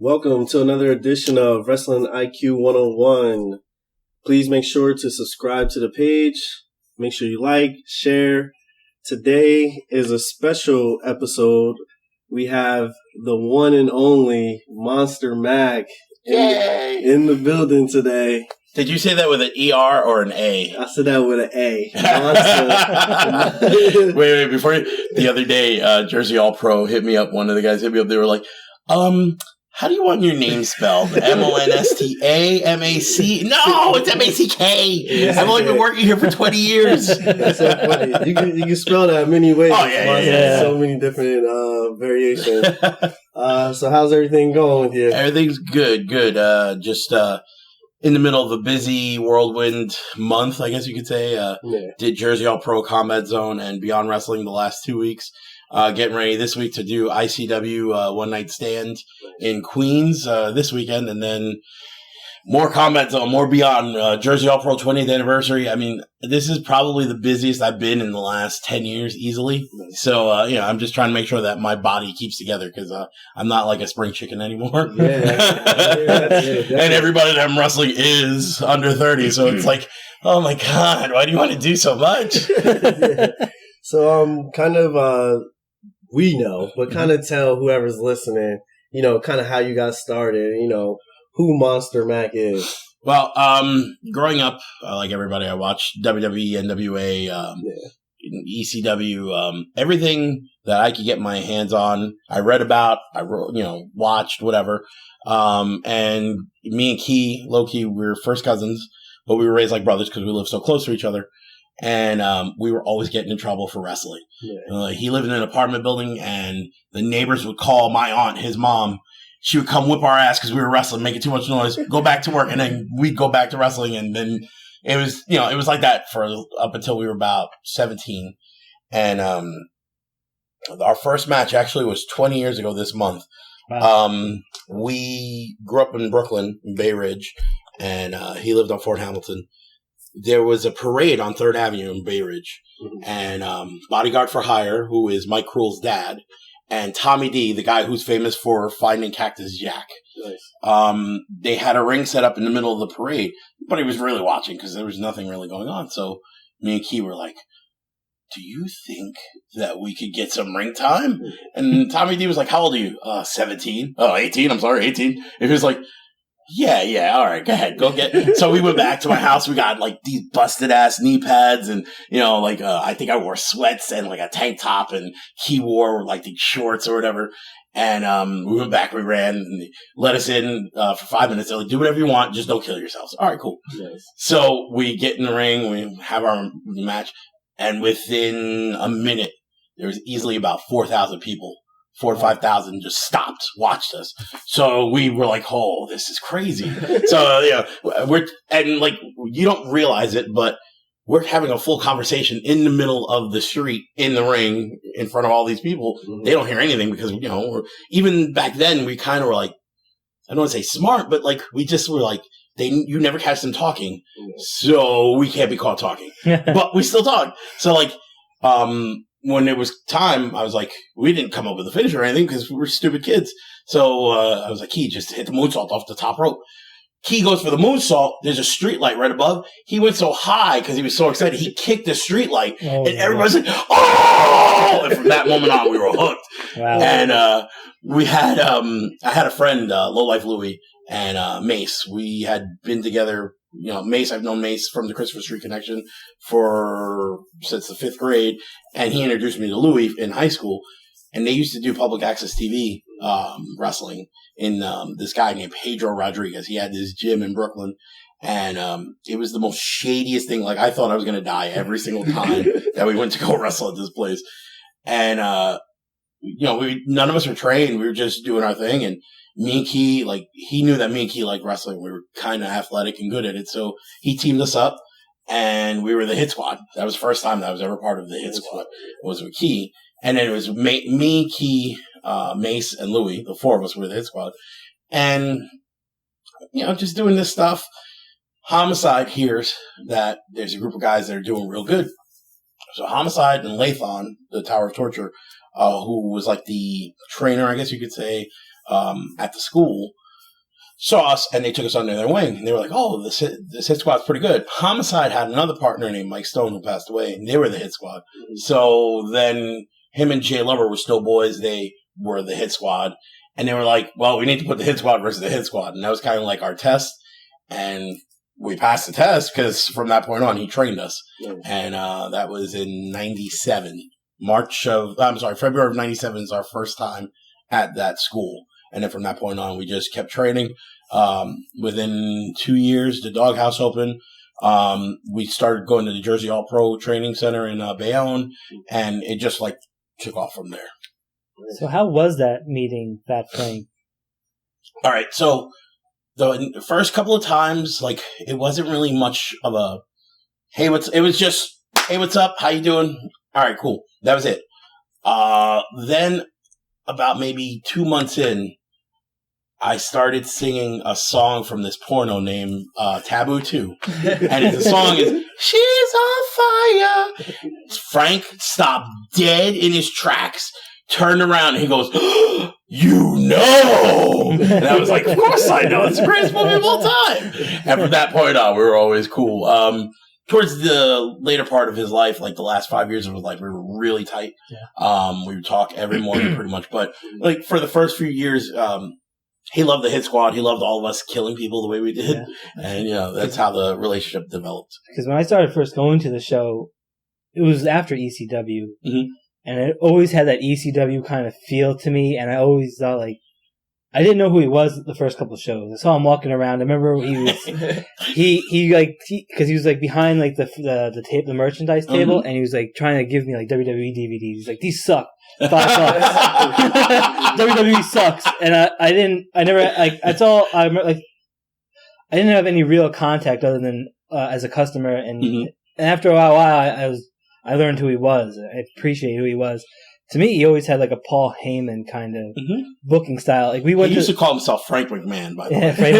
Welcome to another edition of Wrestling IQ 101. Please make sure to subscribe to the page. Make sure you like, share. Today is a special episode. We have the one and only Monsta Mack in the building today. Did you say that with an ER or an A? I said that with an A. Wait, before the other day, Jersey All Pro hit me up. One of the guys hit me up. They were like, how do you want your name spelled? MONSTA, MAC? No, it's MACK. I've only been working here for 20 years. That's so funny. You can spell that many ways. Oh, yeah. So many different variations. So how's everything going with you? Everything's good. Just in the middle of a busy whirlwind month, I guess you could say. Did Jersey All Pro Combat Zone and Beyond Wrestling the last 2 weeks. Getting ready this week to do ICW One Night Stand in Queens this weekend, and then more Combat Zone, more Beyond Jersey All Pro 20th anniversary. I mean, this is probably the busiest I've been in the last 10 years easily. So, I'm just trying to make sure that my body keeps together because I'm not like a spring chicken anymore. Yeah, and everybody that I'm wrestling is under 30. So it's like, oh my God, why do you want to do so much? So, we know, but kind of tell whoever's listening, kind of how you got started, who Monsta Mack is. Well, growing up, like everybody, I watched WWE, NWA, ECW, everything that I could get my hands on. I read about, I wrote, watched, whatever. And me and Lowki, we were first cousins, but we were raised like brothers because we lived so close to each other. And we were always getting in trouble for wrestling. Yeah. He lived in an apartment building, and the neighbors would call my aunt, his mom. She would come whip our ass because we were wrestling, making too much noise, go back to work, and then we'd go back to wrestling. And then it was, it was like that for up until we were about 17. And our first match actually was 20 years ago this month. Wow. We grew up in Brooklyn, in Bay Ridge, and he lived on Fort Hamilton. There was a parade on 3rd Avenue in Bay Ridge, and Bodyguard for Hire, who is Mike Cruel's dad, and Tommy D, the guy who's famous for finding Cactus Jack. Nice. They had a ring set up in the middle of the parade, but he was really watching because there was nothing really going on. So me and Key were like, do you think that we could get some ring time? And Tommy D was like, how old are you? 17. Oh, 18. I'm sorry, 18. And he was like, yeah, all right, go ahead, go get. So we went back to my house. We got like these busted ass knee pads, and I think I wore sweats and like a tank top, and he wore like these shorts or whatever. And we went back, we ran, and they let us in for 5 minutes. They're like, do whatever you want, just don't kill yourselves. All right, cool. Yes. So we get in the ring, we have our match, and within a minute, there was easily about 4,000 people. 4,000 to 5,000 just stopped, watched us. So we were like, oh, this is crazy. So, you don't realize it, but we're having a full conversation in the middle of the street, in the ring, in front of all these people. Mm-hmm. They don't hear anything because, even back then we kind of were like, I don't want to say smart, but like, we just were like, you never catch them talking. Mm-hmm. So we can't be caught talking, but we still talk. So like, when it was time, I was like, we didn't come up with a finish or anything because we were stupid kids. So I was like, Key, just hit the moonsault off the top rope. Key goes for the moonsault. There's a street light right above. He went so high because he was so excited. He kicked the street light, and everybody's like, oh! And from that moment on, we were hooked. Wow. And we had, I had a friend, Low Life Louie, and Mace. We had been together. Mace, I've known Mace from the Christopher Street Connection since the 5th grade, and he introduced me to Louie in high school, and they used to do public access TV wrestling in this guy named Pedro Rodriguez. He had this gym in Brooklyn, and it was the most shadiest thing. Like, I thought I was going to die every single time that we went to go wrestle at this place. And, none of us were trained. We were just doing our thing, and me and Key, he knew that me and Key liked wrestling. We were kind of athletic and good at it. So he teamed us up, and we were the Hit Squad. That was the first time that I was ever part of the Hit Squad. It was with Key. And then it was me, Key, Mace, and Louie. The 4 of us were the Hit Squad. And, just doing this stuff. Homicide hears that there's a group of guys that are doing real good. So Homicide and Lathon, the Tower of Torture, who was like the trainer, I guess you could say, at the school saw us, and they took us under their wing. And they were like, oh, this hit squad's pretty good. Homicide had another partner named Mike Stone who passed away, and they were the hit squad. So then him and Jay Lover were still boys. They were the hit squad. And they were like, well, we need to put the hit squad versus the hit squad. And that was kind of like our test. And we passed the test because from that point on, he trained us. Yeah. And that was in 97. February of 97 is our first time at that school. And then from that point on, we just kept training. Within 2 years, the doghouse opened. We started going to the Jersey All Pro Training Center in Bayonne, and it just like took off from there. So how was that meeting Fat Frank? All right, so the first couple of times, like it wasn't really much of a it was just, hey, what's up? How you doing? All right, cool. That was it. Then about maybe 2 months in, I started singing a song from this porno named Taboo 2. And the song is, she's on fire. Frank stopped dead in his tracks, turned around, and he goes, you know. And I was like, of course I know. It's the greatest movie of all time. And from that point on, we were always cool. Towards the later part of his life, like the last 5 years of his life, we were really tight. Yeah. We would talk every morning pretty much. But like for the first few years, he loved the hit squad. He loved all of us killing people the way we did. Yeah. And, that's how the relationship developed. Because when I started first going to the show, it was after ECW. Mm-hmm. And it always had that ECW kind of feel to me. And I always thought, like, I didn't know who he was the first couple of shows. I saw him walking around. I remember he was, because he was like behind like the merchandise table, mm-hmm. and he was like trying to give me like WWE DVDs. He's like, these suck. $5. WWE sucks. And I didn't have any real contact other than as a customer. And, mm-hmm. and after a while, I learned who he was. I appreciate who he was. To me, he always had like a Paul Heyman kind of mm-hmm. booking style. Like he used to call himself Frank McMahon, by the way. Frank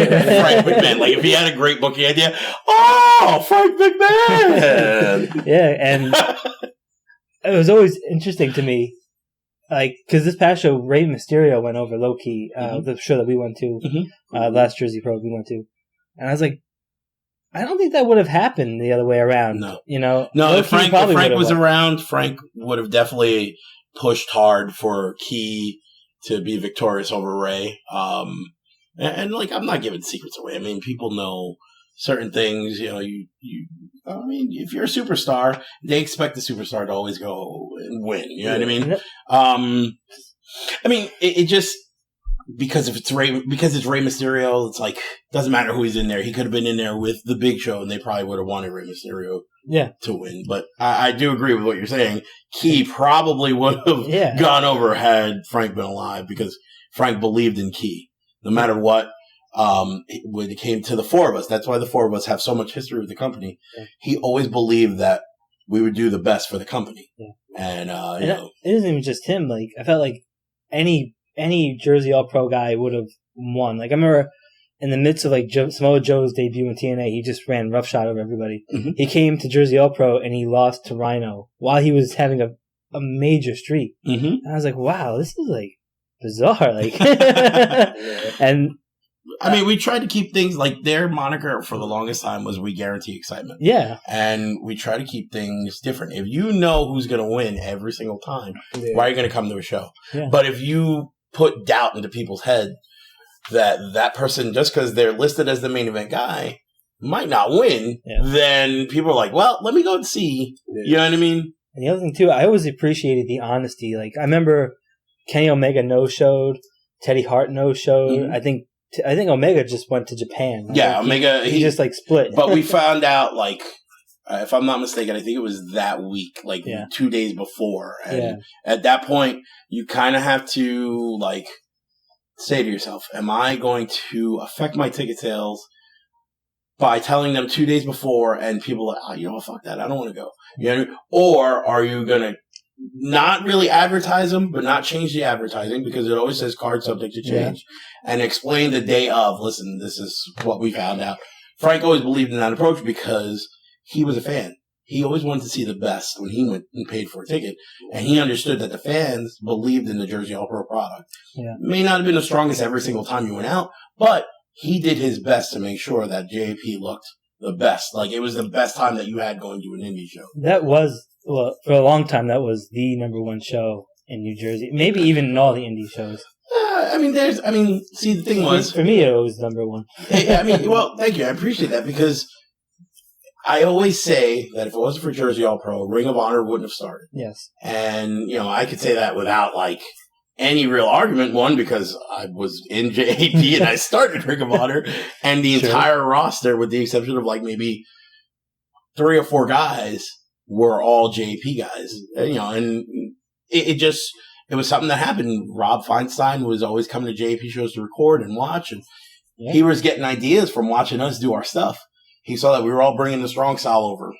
McMahon. Like if he had a great booking idea, oh, Frank McMahon. Yeah, and it was always interesting to me, like because this past show, Rey Mysterio went over Lowki, mm-hmm. the show that we went to, mm-hmm. Last Jersey Pro we went to, and I was like, I don't think that would have happened the other way around. No, No, if Frank was around, Frank would have definitely pushed hard for Key to be victorious over Ray. And like, I'm not giving secrets away. I mean, people know certain things, I mean, if you're a superstar, they expect the superstar to always go and win. You know what I mean? I mean, it just, because it's Rey Mysterio, it's like, doesn't matter who he's in there. He could have been in there with the Big Show, and they probably would have wanted Rey Mysterio to win. But I do agree with what you're saying. Key probably would have gone over had Frank been alive, because Frank believed in Key. No matter what, when it came to the four of us, that's why the four of us have so much history with the company. Yeah. He always believed that we would do the best for the company. Yeah. And, it isn't even just him. Like, I felt like any Jersey All Pro guy would have won. Like I remember in the midst of like Samoa Joe's debut in TNA, he just ran roughshod over everybody. Mm-hmm. He came to Jersey All Pro and he lost to Rhino while he was having a major streak. Mm-hmm. And I was like, wow, this is like bizarre. Like, and I mean, we tried to keep things like their moniker for the longest time was "We Guarantee Excitement." Yeah, and we try to keep things different. If you know who's going to win every single time, why are you going to come to a show? Yeah. But if you put doubt into people's head that person, just because they're listed as the main event guy, might not win, then people are like, well, let me go and see. Yeah. You know what I mean? And the other thing, too, I always appreciated the honesty. Like, I remember Kenny Omega no-showed, Teddy Hart no-showed. Mm-hmm. I think Omega just went to Japan. Yeah, like Omega. He just, like, split. But we found out, like, if I'm not mistaken, I think it was that week, like 2 days before. And at that point, you kind of have to, like, say to yourself, am I going to affect my ticket sales by telling them 2 days before and people are like, oh, you know what, fuck that, I don't want to go. You know what I mean? Or are you going to not really advertise them, but not change the advertising, because it always says card subject to change, and explain the day of, listen, this is what we found out. Frank always believed in that approach because he was a fan. he always wanted to see the best when he went and paid for a ticket. And he understood that the fans believed in the Jersey All Pro product. Yeah. May not have been the strongest every single time you went out, but he did his best to make sure that JAP looked the best. Like, it was the best time that you had going to an indie show. That was, well, for a long time, that was the number one show in New Jersey. Maybe even in all the indie shows. See, the thing was... For me, it was number one. Well, thank you. I appreciate that because I always say that if it wasn't for Jersey All Pro, Ring of Honor wouldn't have started. Yes. And, I could say that without, like, any real argument. One, because I was in JAP and I started Ring of Honor, and the entire roster, with the exception of, like, maybe 3 or 4 guys, were all JAP guys. And it was something that happened. Rob Feinstein was always coming to JAP shows to record and watch, and he was getting ideas from watching us do our stuff. He saw that we were all bringing the strong style over,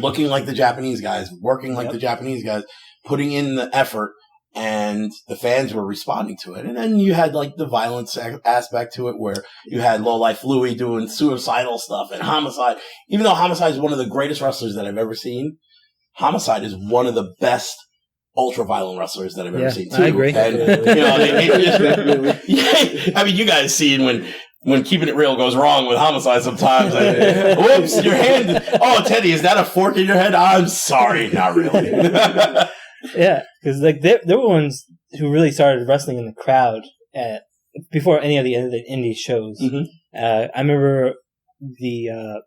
looking like the Japanese guys, working like the Japanese guys, putting in the effort, and the fans were responding to it. And then you had like the violence aspect to it, where you had Low Life Louie doing suicidal stuff, and Homicide. Even though Homicide is one of the greatest wrestlers that I've ever seen, Homicide is one of the best ultra-violent wrestlers that I've ever seen, too. I agree. And, you guys seen when Keeping It Real goes wrong with Homicide sometimes. Whoops, your hand. Oh, Teddy, is that a fork in your head? I'm sorry, not really. Yeah, because like they were ones who really started wrestling in the crowd before any of the indie shows. Mm-hmm. I remember the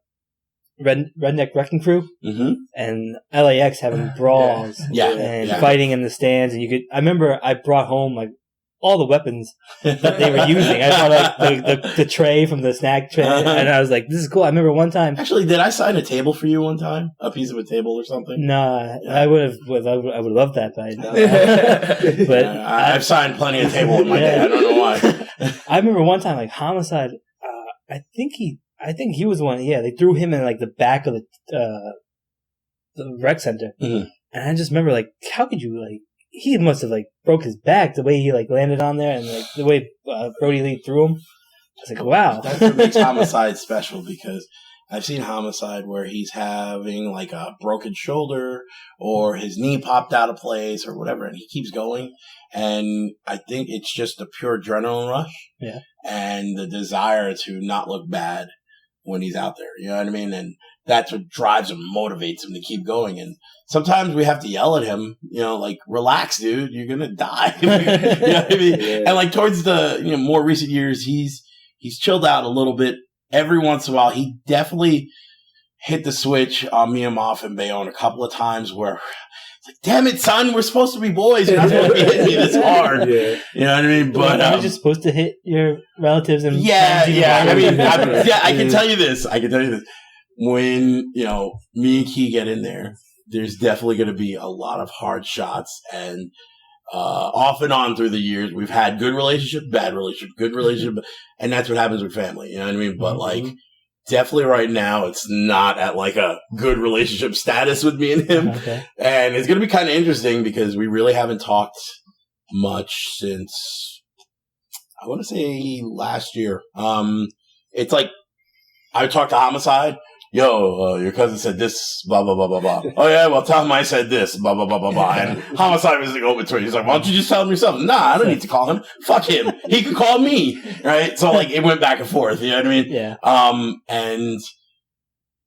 Redneck Wrecking Crew and LAX having brawls and fighting in the stands, and I remember I brought home like all the weapons that they were using. I brought like the tray from the snack tray, and I was like, "This is cool." I remember one time. Actually, did I sign a table for you one time? A piece of a table or something? Nah, I would have loved that, but I've signed plenty of table in my day. I don't know why. I remember one time, like Homicide. I think he was the one. Yeah, they threw him in like the back of the rec center, and I just remember like, how could you like? He must have like broke his back the way he like landed on there, and like the way Brody Lee threw him. I was like, wow. That's what makes Homicide special, because I've seen Homicide where he's having like a broken shoulder or his knee popped out of place or whatever, and he keeps going. And I think it's just a pure adrenaline rush, and the desire to not look bad when he's out there. You know what I mean? And that's what drives him, motivates him to keep going. And sometimes we have to yell at him, like, relax, dude, you're going to die. You know what I mean? Yeah. And like towards the, more recent years, he's chilled out a little bit. Every once in a while, he definitely hit the switch on me and Maff and Bayonne a couple of times where it's like, damn it, son, we're supposed to be boys. You're not supposed to be hitting me this hard. You know what I mean? But you're just supposed to hit your relatives and I can tell you this. When, me and Key get in there, there's definitely going to be a lot of hard shots. And off and on through the years, we've had good relationship, bad relationship, good relationship. And that's what happens with family. You know what I mean? But like, definitely right now, it's not at like a good relationship status with me and him. Okay. And it's going to be kind of interesting because we really haven't talked much since, I want to say last year. It's like, I would talk to Homicide. Yo, your cousin said this, blah, blah, blah, blah, blah. Oh, yeah, well, tell him I said this, blah, blah, blah, blah, blah. And Homicide was like, over to it. He's like, why don't you just tell him yourself? Nah, I don't need to call him. Fuck him. He can call me. Right? So, like, it went back and forth. You know what I mean? Yeah. And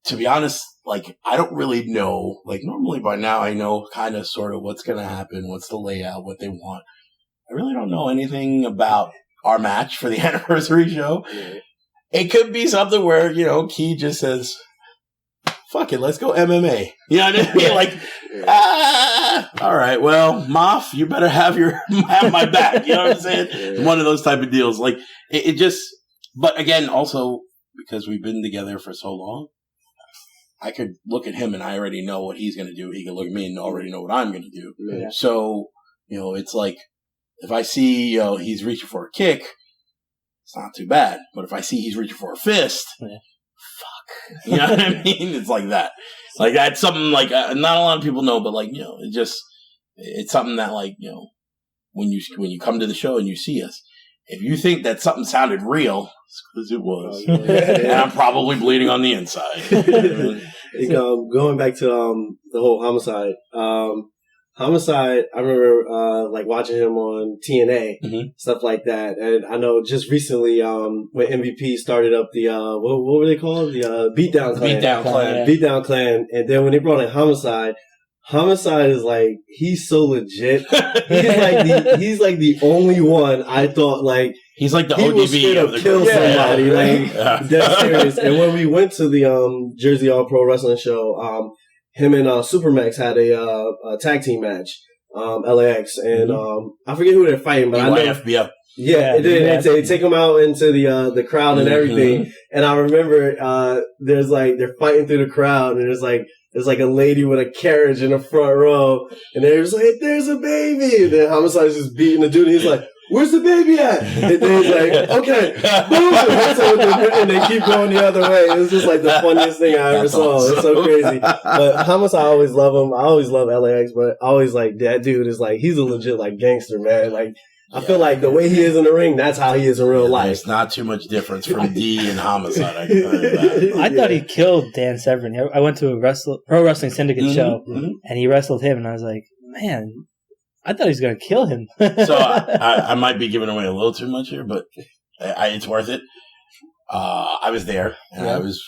to be honest, like, I don't really know. Like, normally by now I know kind of sort of what's going to happen, what's the layout, what they want. I really don't know anything about our match for the anniversary show. It could be something where, Key just says, fuck it, let's go MMA. You know what I mean? Like, all right, well, Maff, you better have my back. You know what I'm saying? It's one of those type of deals. Like, it just, but again, also, because we've been together for so long, I could look at him and I already know what he's going to do. He can look at me and already know what I'm going to do. Yeah. So, it's like, if I see, he's reaching for a kick, it's not too bad. But if I see he's reaching for a fist, fuck. You know what I mean? It's like that. Like, that's something like, not a lot of people know, but like, it's something that like, when you come to the show and you see us, if you think that something sounded real, Because it was. And I'm probably bleeding on the inside. Going back to the whole Homicide. Homicide, I remember like watching him on TNA, stuff like that. And I know just recently when MVP started up the what were they called? The Beatdown Clan. Beatdown Clan. And then when they brought in Homicide is like, he's so legit. He's like the only one I thought like he's like the he will straight up kill somebody. Like dead serious. And when we went to the Jersey All Pro Wrestling show, him and Supermax had a tag team match, LAX, and I forget who they're fighting, but I know FBO. Yeah, they take them out into the crowd and everything. And I remember there's like they're fighting through the crowd, and there's like a lady with a carriage in the front row, and they're just like, "There's a baby." And then Homicide's just beating the dude, and he's like, "Where's the baby at?" And then he's like, "Okay, boom!" And they keep going the other way. It was just like the funniest thing I ever saw. Awesome. It's so crazy. But Homicide, I always love him. I always love LAX, but I always like that dude is like, he's a legit like gangster, man. Like, I feel like the way he is in the ring, that's how he is in real life. There's not too much difference from D and Homicide. I can tell you that. I thought he killed Dan Severn. I went to a Pro Wrestling Syndicate show, and he wrestled him, and I was like, man, I thought he was going to kill him. So I might be giving away a little too much here, but it's worth it. I was there, and I was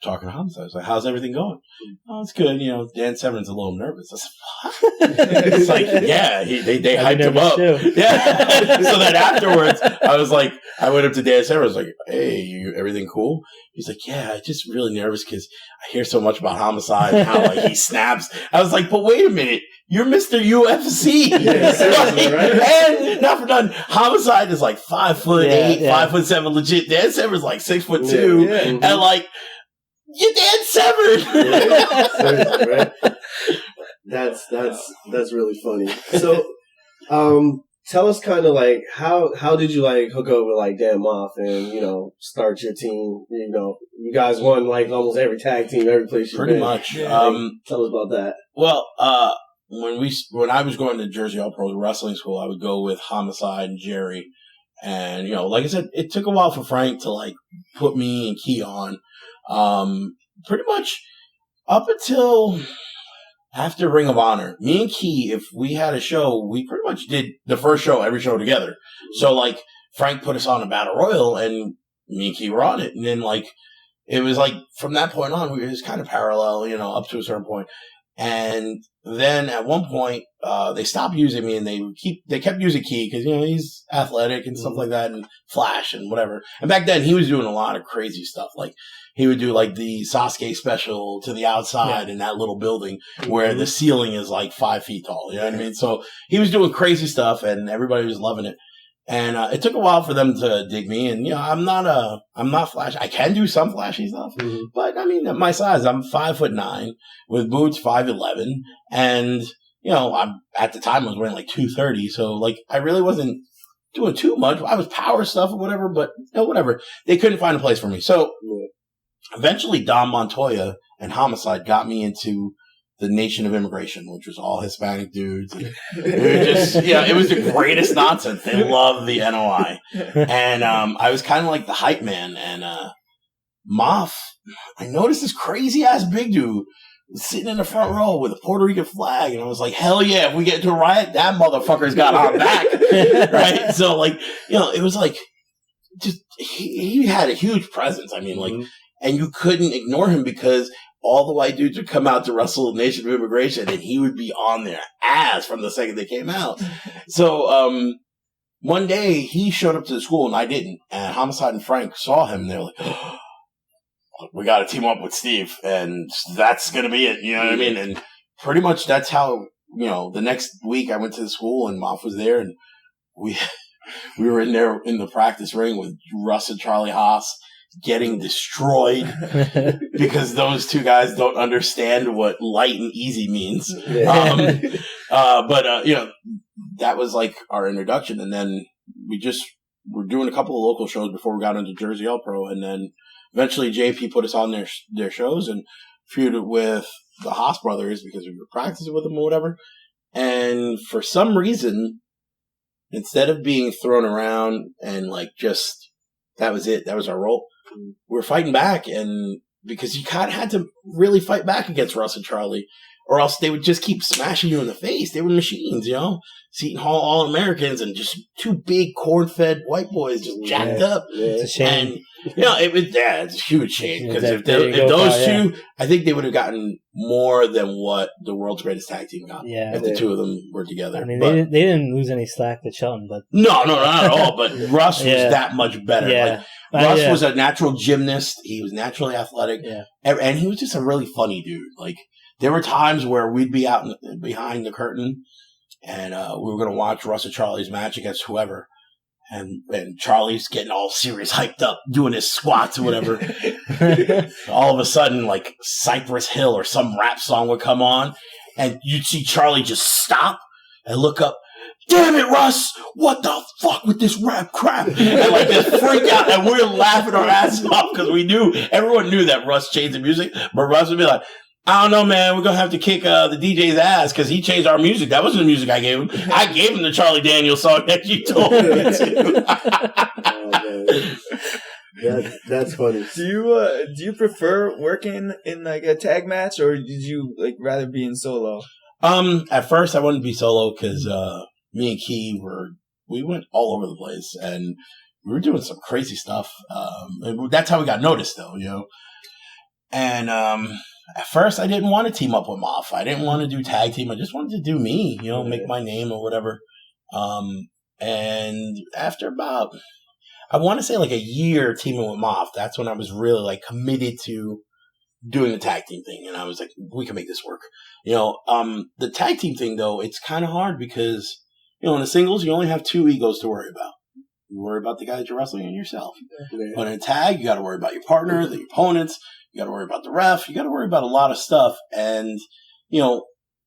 talking to Homicide. I was like, "How's everything going?" "Oh, it's good. You know, Dan Severn's a little nervous." I said, "What?" It's like, yeah, they hyped him up. Yeah. So then afterwards, I went up to Dan Severn. I was like, "Hey, everything cool?" He's like, "Yeah, I'm just really nervous because I hear so much about Homicide and how like he snaps." I was like, "But wait a minute. You're Mr. UFC." Yeah, seriously, right? And not for nothing, Homicide is like 5'8", 5'7", legit. Dan Severn's like 6'2", and like, you're Dan Severn. Seriously, right? That's really funny. So, tell us kind of like how did you like hook up with like Dan Maff and start your team? You guys won like almost every tag team, every place you've been. Pretty much. Tell us about that. Well, when I was going to Jersey All Pro Wrestling School, I would go with Homicide and Jerry, and like I said, it took a while for Frank to like put me and Key on. Pretty much up until after Ring of Honor, me and Key, if we had a show, we pretty much did the first show, every show together. So like Frank put us on a Battle Royal, and me and Key were on it, and then like it was like from that point on, we were just kind of parallel, up to a certain point. And then at one point, they stopped using me, and they kept using Key because he's athletic and stuff like that, and Flash and whatever. And back then, he was doing a lot of crazy stuff. Like he would do like the Sasuke special to the outside in that little building where the ceiling is like 5 feet tall. You know what I mean? So he was doing crazy stuff, and everybody was loving it. And it took a while for them to dig me. And I'm not flashy. I can do some flashy stuff, but I mean, at my size, I'm 5'9" with boots 5'11", and at the time I was wearing like 230. So like I really wasn't doing too much. I was power stuff or whatever, but whatever. They couldn't find a place for me. So eventually, Dom Montoya and Homicide got me into the Nation of Immigration, which was all Hispanic dudes. And it was just, it was the greatest nonsense. They loved the NOI. And I was kind of like the hype man. And Maff, I noticed this crazy ass big dude sitting in the front row with a Puerto Rican flag. And I was like, hell yeah, if we get into a riot, that motherfucker's got our back. Right? So like, it was like, just, he had a huge presence. I mean, like, and you couldn't ignore him because all the white dudes would come out to wrestle Nation of Immigration, and he would be on their ass from the second they came out. So one day, he showed up to the school, and I didn't. And Homicide and Frank saw him, and they were like, oh, we got to team up with Steve, and that's going to be it. You know what I mean? And pretty much that's how, the next week I went to the school, and Maff was there, and we were in there in the practice ring with Russ and Charlie Haas, getting destroyed because those two guys don't understand what light and easy means. But that was like our introduction. And then we just were doing a couple of local shows before we got into Jersey All Pro. And then eventually JP put us on their shows and feuded with the Haas brothers because we were practicing with them or whatever. And for some reason, instead of being thrown around and like just that was it. That was our role. We were fighting back, and because you kind of had to really fight back against Russ and Charlie, or else they would just keep smashing you in the face. They were machines, you know? Seton Hall All-Americans and just two big corn-fed white boys just jacked up. Yeah. It's a shame. And, you know, it's a huge shame. Because if those two, I think they would have gotten more than what the world's greatest tag team got. Yeah. If the two of them were together. I mean, they didn't lose any slack to Shelton, but... No, not at all. But Russ was that much better. Yeah. Russ was a natural gymnast. He was naturally athletic. Yeah. And he was just a really funny dude. Like, there were times where we'd be out behind the curtain, and we were going to watch Russ and Charlie's match against whoever. And Charlie's getting all serious, hyped up, doing his squats or whatever. All of a sudden, like, Cypress Hill or some rap song would come on, and you'd see Charlie just stop and look up. Damn it, Russ! What the fuck with this rap crap? And like just freak out, and we're laughing our asses off because everyone knew that Russ changed the music, but Russ would be like, I don't know, man, we're gonna have to kick the DJ's ass because he changed our music. That wasn't the music I gave him. I gave him the Charlie Daniels song that you told me to. That's funny. Do you prefer working in like a tag match, or did you like rather be in solo? At first I wanted to be solo because me and Key we went all over the place, and we were doing some crazy stuff. That's how we got noticed, though, you know. And at first, I didn't want to team up with Maff. I didn't want to do tag team. I just wanted to do me, you know, make my name or whatever. And after about, I want to say like a year teaming with Maff, that's when I was really like committed to doing the tag team thing. And I was like, we can make this work. You know, the tag team thing, though, it's kind of hard because, you know, in the singles, you only have two egos to worry about. You worry about the guy that you're wrestling and yourself. Yeah. But in a tag, you got to worry about your partner, the opponents. You got to worry about the ref. You got to worry about a lot of stuff. And, you know,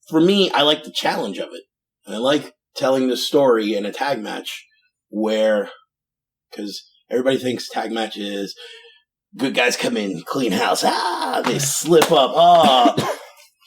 for me, I like the challenge of it. And I like telling the story in a tag match because everybody thinks tag match is good guys come in, clean house. They slip up.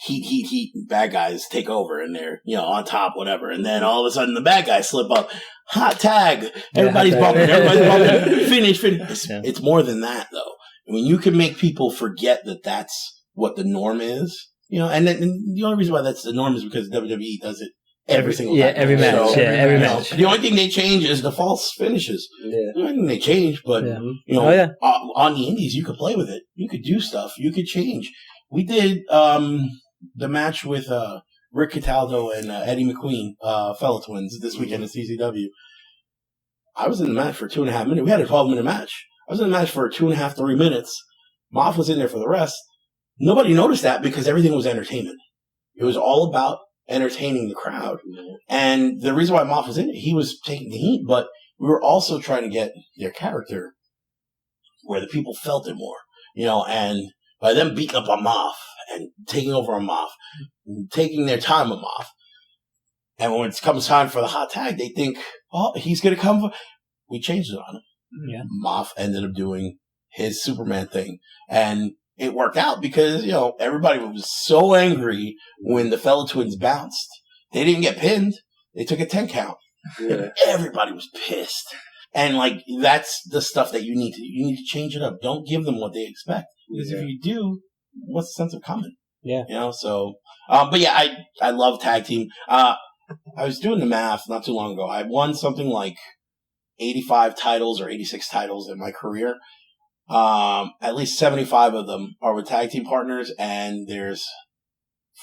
Heat, bad guys take over and they're, you know, on top, whatever. And then all of a sudden the bad guys slip up. Hot tag. Everybody's bumping. Finish. It's more than that, though. I mean, you can make people forget that that's what the norm is, you know, and the only reason why that's the norm is because WWE does it every single time. Every match. So, every match. The only thing they change is the false finishes. Yeah. The only thing they change, but, you know, on the indies, you could play with it. You could do stuff. You could change. We did the match with Rick Cataldo and Eddie McQueen, fellow twins, this weekend at CCW. I was in the match for 2.5 minutes. We had a 12-minute match. I was in the match for 2.5, 3 minutes. Maff was in there for the rest. Nobody noticed that because everything was entertainment. It was all about entertaining the crowd. And the reason why Maff was in it, he was taking the heat, but we were also trying to get their character where the people felt it more. You know, and by them beating up on Maff and taking over on Maff, taking their time with Maff, and when it comes time for the hot tag, they think, oh, he's going to come. We changed it on him. Yeah. Maff ended up doing his Superman thing. And it worked out because, you know, everybody was so angry when the fellow twins bounced. They didn't get pinned. They took a 10 count. Yeah. Everybody was pissed. And, like, that's the stuff that you need to change it up. Don't give them what they expect. Because if you do, what's the sense of coming? Yeah. You know, so, but yeah, I love tag team. I was doing the math not too long ago. I won something like 85 titles or 86 titles in my career. At least 75 of them are with tag team partners, and there's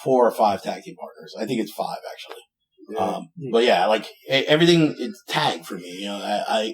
4 or 5 tag team partners. I think it's 5 actually. Yeah. But yeah, like everything, it's tag for me. You know,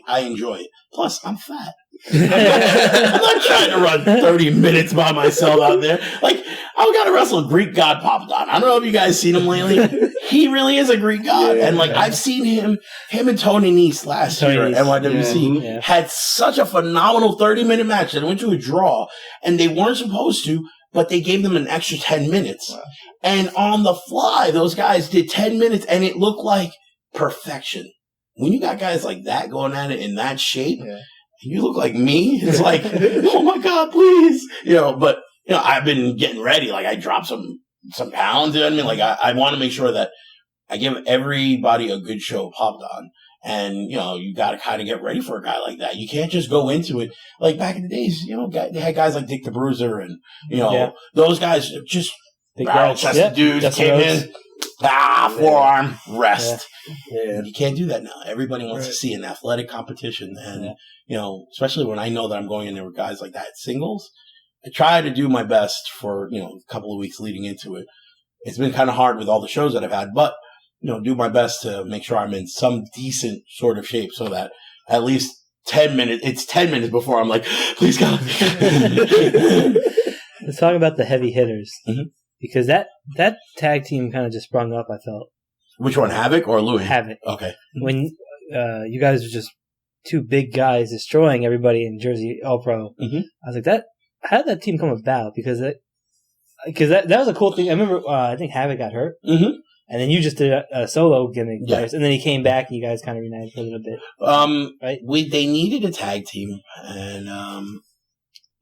I enjoy it. Plus, I'm fat. I'm not trying to run 30 minutes by myself out there. Like, I've got to wrestle a Greek god Papa Don. I don't know if you guys seen him lately. He really is a Greek god. And like, I've seen him and Tony Nese last year at NYWC had such a phenomenal 30-minute match that went to a draw, and they weren't supposed to, but they gave them an extra 10 minutes. Wow. And on the fly, those guys did 10 minutes, and it looked like perfection. When you got guys like that going at it in that shape, you look like me. It's like, oh my God, please. You know, but, you know, I've been getting ready. Like, I dropped some pounds. You know what I mean? Like, I want to make sure that I give everybody a good show of Pop Don. And, you got to kind of get ready for a guy like that. You can't just go into it. Like back in the days, they had guys like Dick the Bruiser and, those guys just barrel-chested dudes came in, forearm, rest. Yeah. You can't do that now. Everybody wants to see an athletic competition. And, especially when I know that I'm going in there with guys like that singles, I try to do my best for, a couple of weeks leading into it. It's been kind of hard with all the shows that I've had, but do my best to make sure I'm in some decent sort of shape so that at least 10 minutes, it's 10 minutes before I'm like, please God. Let's talk about the heavy hitters. Mm-hmm. Because that tag team kind of just sprung up, I felt. Which one, Havoc or Louis? Havoc. Okay. When you guys were just two big guys destroying everybody in Jersey All Pro, I was like, how did that team come about? Because that was a cool thing. I remember, I think Havoc got hurt. Mm-hmm. And then you just did a solo gimmick, and then he came back, and you guys kind of reunited for a little bit. Right? They needed a tag team, and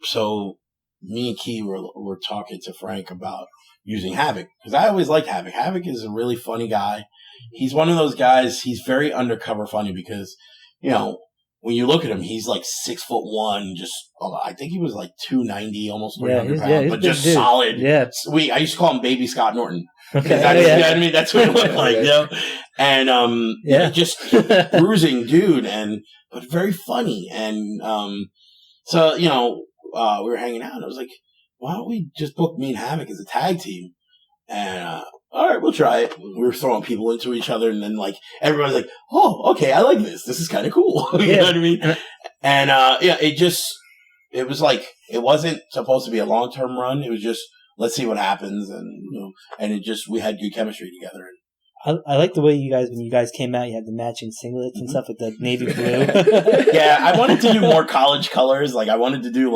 so me and Key were talking to Frank about using Havoc because I always liked Havoc. Havoc is a really funny guy. He's one of those guys. He's very undercover funny because when you look at him, he's like 6'1", just I think he was like 290, almost 300 pounds, but just solid. Yeah, I used to call him Baby Scott Norton. Okay. That's what he looked like, And just bruising dude, but very funny. And so we were hanging out, and I was like, why don't we just book me and Havoc as a tag team? And all right, we'll try it. We were throwing people into each other, and then like everybody's like, oh, okay, I like this. This is kind of cool. You know what I mean? And it was like it wasn't supposed to be a long-term run. It was just, let's see what happens, and we had good chemistry together. I like the way when you guys came out, you had the matching singlets and stuff with the navy blue. Yeah, I wanted to do more college colors. Like I wanted to do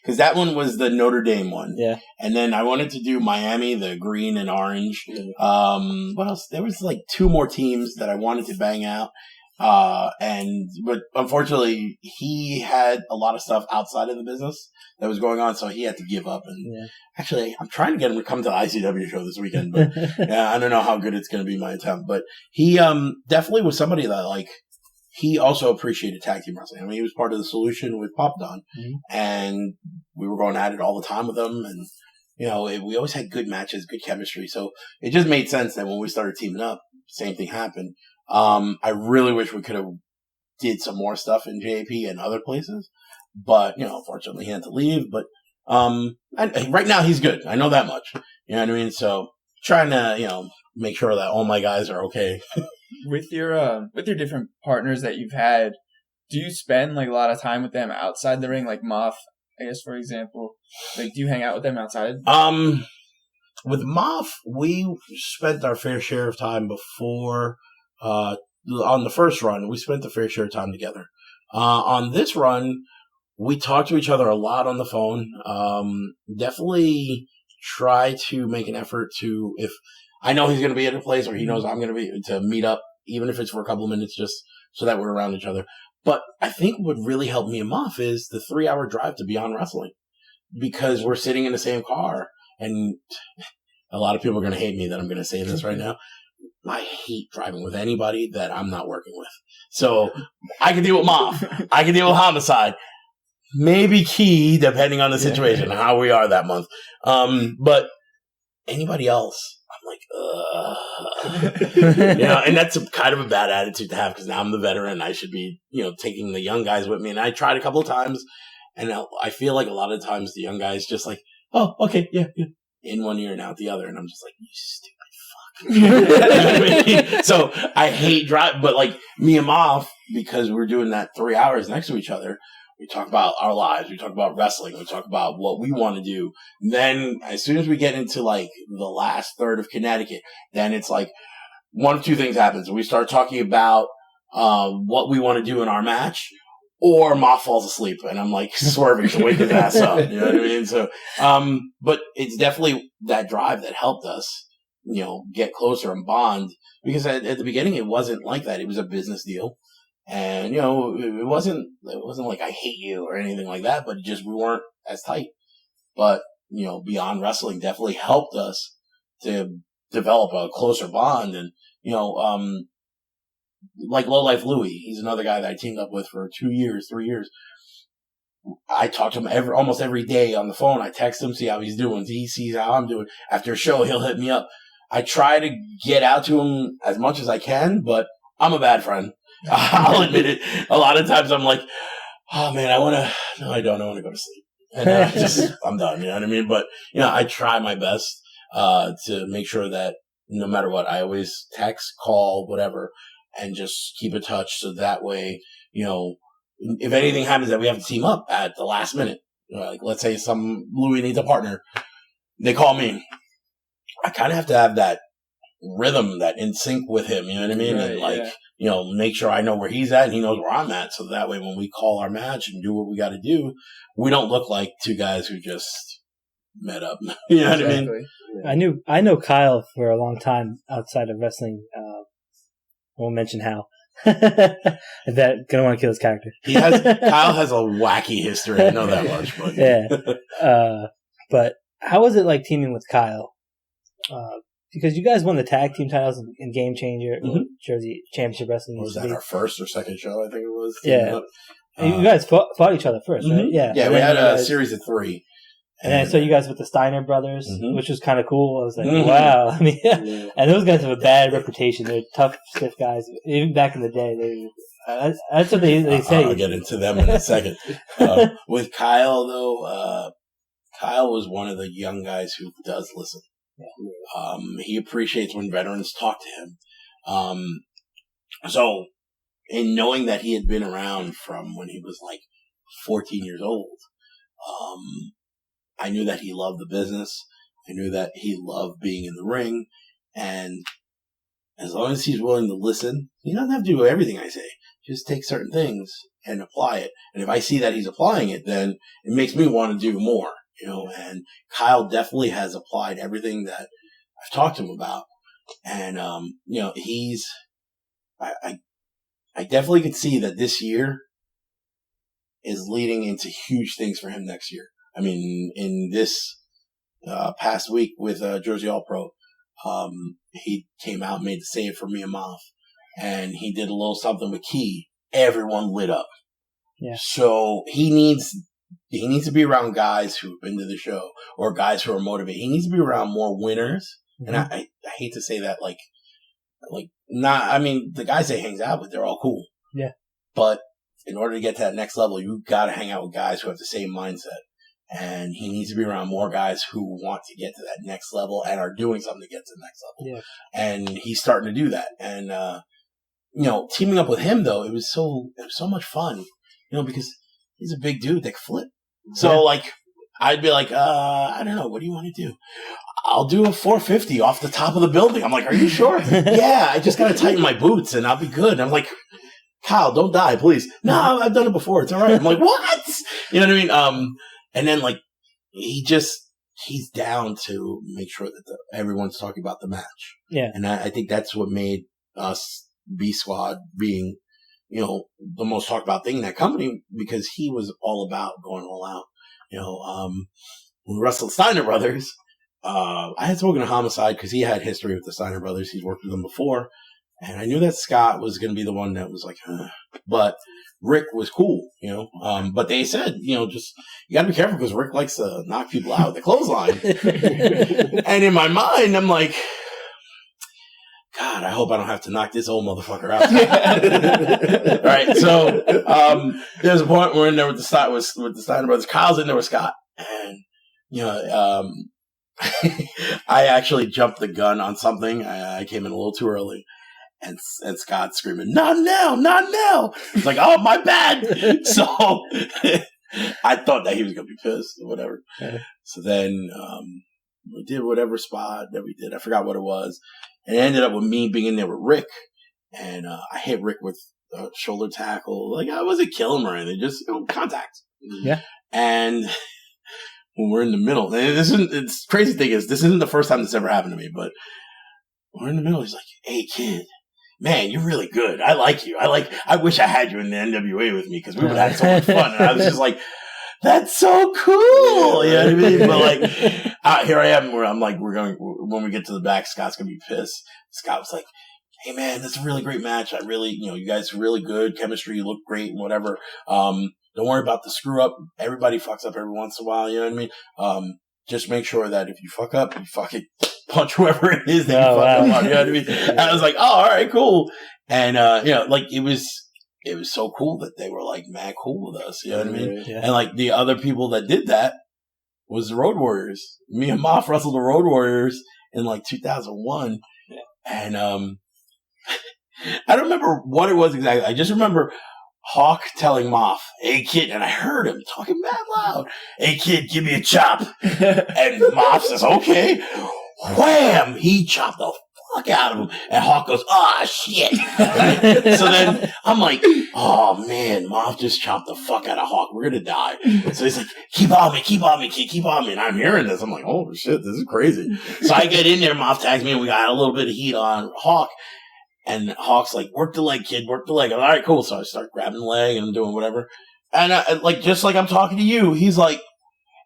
because that one was the Notre Dame one. Yeah, and then I wanted to do Miami, the green and orange. What else? There was like 2 more teams that I wanted to bang out. But unfortunately he had a lot of stuff outside of the business that was going on, so he had to give up. And actually, I'm trying to get him to come to the ICW show this weekend, but I don't know how good it's going to be, my attempt. But he definitely was somebody that he also appreciated tag team wrestling. I mean, he was part of the solution with Papa Don, and we were going at it all the time with him, and we always had good matches, good chemistry. So it just made sense that when we started teaming up, same thing happened. I really wish we could have did some more stuff in JP and other places, but unfortunately he had to leave. But and right now he's good. I know that much. You know what I mean? So trying to make sure that all my guys are okay. With your different partners that you've had, do you spend a lot of time with them outside the ring, like Maff, I guess, for example? Do you hang out with them outside? With Maff, we spent our fair share of time before. On the first run, we spent the fair share of time together. On this run, we talked to each other a lot on the phone. Definitely try to make an effort to, if I know he's going to be at a place or he knows I'm going to be, to meet up, even if it's for a couple of minutes, just so that we're around each other. But I think what really helped me and Maff is the 3-hour drive to Beyond Wrestling, because we're sitting in the same car. And a lot of people are going to hate me that I'm going to say this right now. I hate driving with anybody that I'm not working with. So I can deal with Maff. I can deal with Homicide. Maybe Key, depending on the situation, how we are that month. But anybody else, I'm like, and that's kind of a bad attitude to have, because now I'm the veteran. I should be, taking the young guys with me. And I tried a couple of times, and I feel like a lot of times the young guys just like, oh, okay, yeah, in one ear and out the other. And I'm just like, you stupid. So I hate drive, but me and Maff, because we're doing that 3 hours next to each other, we talk about our lives, we talk about wrestling, we talk about what we want to do. Then as soon as we get into the last third of Connecticut, then it's one of 2 things happens. We start talking about what we want to do in our match, or Maff falls asleep, and I'm swerving to wake his ass up. You know what I mean? So, but it's definitely that drive that helped us get closer and bond, because at the beginning it wasn't like that. It was a business deal, and it wasn't like I hate you or anything like that, but just we weren't as tight. But Beyond Wrestling definitely helped us to develop a closer bond, and like Low Life Louie. He's another guy that I teamed up with for 2 years, 3 years. I talk to him almost every day on the phone. I text him, see how he's doing. He sees how I'm doing. After a show, he'll hit me up. I try to get out to him as much as I can, but I'm a bad friend. I'll admit it. A lot of times I'm like, oh man, no, I don't. I want to go to sleep. And I'm done. You know what I mean? But, I try my best, to make sure that no matter what, I always text, call, whatever, and just keep in touch. So that way, if anything happens that we have to team up at the last minute, like let's say Louis needs a partner, they call me. I kind of have to have that rhythm, that in sync with him, you know what I mean? Right, and make sure I know where he's at and he knows where I'm at. So that way when we call our match and do what we got to do, we don't look like two guys who just met up. You know what I mean? Yeah. I know Kyle for a long time outside of wrestling. Won't mention how. That gonna want to kill his character. Kyle has a wacky history. I know that much. But. Yeah. But how was it like teaming with Kyle? Because you guys won the tag team titles in Game Changer, Jersey Championship Wrestling. Was that our first or second show? I think it was. Yeah. You guys fought each other first, right? Yeah. Yeah, we had a series of 3. And then I saw you guys with the Steiner Brothers, which was kind of cool. I was like, wow. I mean, and those guys have a bad reputation. They're tough, stiff guys. Even back in the day, that's what they say. I'll get into them in a second. With Kyle, though, Kyle was one of the young guys who does listen. Yeah. He appreciates when veterans talk to him. So, in knowing that he had been around from when he was like 14 years old, I knew that he loved the business. I knew that he loved being in the ring. And as long as he's willing to listen, he doesn't have to do everything I say. Just take certain things and apply it. And if I see that he's applying it, then it makes me want to do more, and Kyle definitely has applied everything that I've talked to him about. And, I definitely could see that this year is leading into huge things for him next year. I mean, in this past week with Jersey All Pro, he came out and made the save for me and Maff, and he did a little something with Key. Everyone lit up. Yeah. So he needs to be around guys who've been to the show or guys who are motivated. He needs to be around more winners. Mm-hmm. And I hate to say that, the guys that he hangs out with, they're all cool. Yeah. But in order to get to that next level, you got to hang out with guys who have the same mindset. And he needs to be around more guys who want to get to that next level and are doing something to get to the next level. Yeah. And he's starting to do that. And, teaming up with him, though, it was so much fun, because he's a big dude that can flip. So, I'd be like, I don't know, what do you want to do? I'll do a 450 off the top of the building. I'm like, are you sure? Yeah, I just got to tighten my boots and I'll be good. And I'm like, Kyle, don't die, please. No, I've done it before. It's all right. I'm like, what? You know what I mean? And then, he's down to make sure that everyone's talking about the match. Yeah. And I think that's what made us B Squad being, the most talked about thing in that company, because he was all about going all out. When we wrestled Steiner Brothers, I had spoken to Homicide because he had history with the Steiner Brothers. He's worked with them before. And I knew that Scott was going to be the one that was like, but Rick was cool, but they said, just, you got to be careful because Rick likes to knock people out with the clothesline. And in my mind, I'm like, God, I hope I don't have to knock this old motherfucker out. Right. So, there's a point we're in there with the Steiner Brothers. Kyle's in there with Scott. And, I actually jumped the gun on something. I came in a little too early. And Scott screaming, not now, not now. It's like, oh, my bad. So I thought that he was going to be pissed or whatever. Okay. So then we did whatever spot that we did. I forgot what it was. And it ended up with me being in there with Rick. And I hit Rick with a shoulder tackle. I wasn't killing him or anything, just contact. Yeah. And when we're in the middle, and it's crazy thing is, this isn't the first time this ever happened to me, but we're in the middle. He's like, hey, kid. Man, you're really good. I like you. I wish I had you in the NWA with me because we would have had so much fun. And I was just like, that's so cool. You know what I mean? But here I am where I'm like, when we get to the back, Scott's going to be pissed. Scott was like, hey man, that's a really great match. I really, you guys are really good. Chemistry, you look great and whatever. Don't worry about the screw up. Everybody fucks up every once in a while. You know what I mean? Just make sure that if you fuck up, you fucking punch whoever it is that you fuck up on. You know what I mean? And I was like, oh, all right, cool. And, like it was so cool that they were like mad cool with us. You know what I mean? Yeah. And like the other people that did that was the Road Warriors. Me and Maff wrestled the Road Warriors in like 2001. Yeah. And, I don't remember what it was exactly. I just remember Hawk telling Maff, hey kid, and I heard him talking mad loud. Hey kid, give me a chop. And Maff says, okay. Wham! He chopped the fuck out of him. And Hawk goes, ah, shit. So then I'm like, oh man, Maff just chopped the fuck out of Hawk. We're gonna die. So he's like, keep on me, kid, keep on me. And I'm hearing this. I'm like, oh shit, this is crazy. So I get in there, Maff tags me, and we got a little bit of heat on Hawk. And Hawk's like, work the leg, kid, work the leg. I'm, all right, cool. So I start grabbing the leg and I'm doing whatever. And just like I'm talking to you, he's like,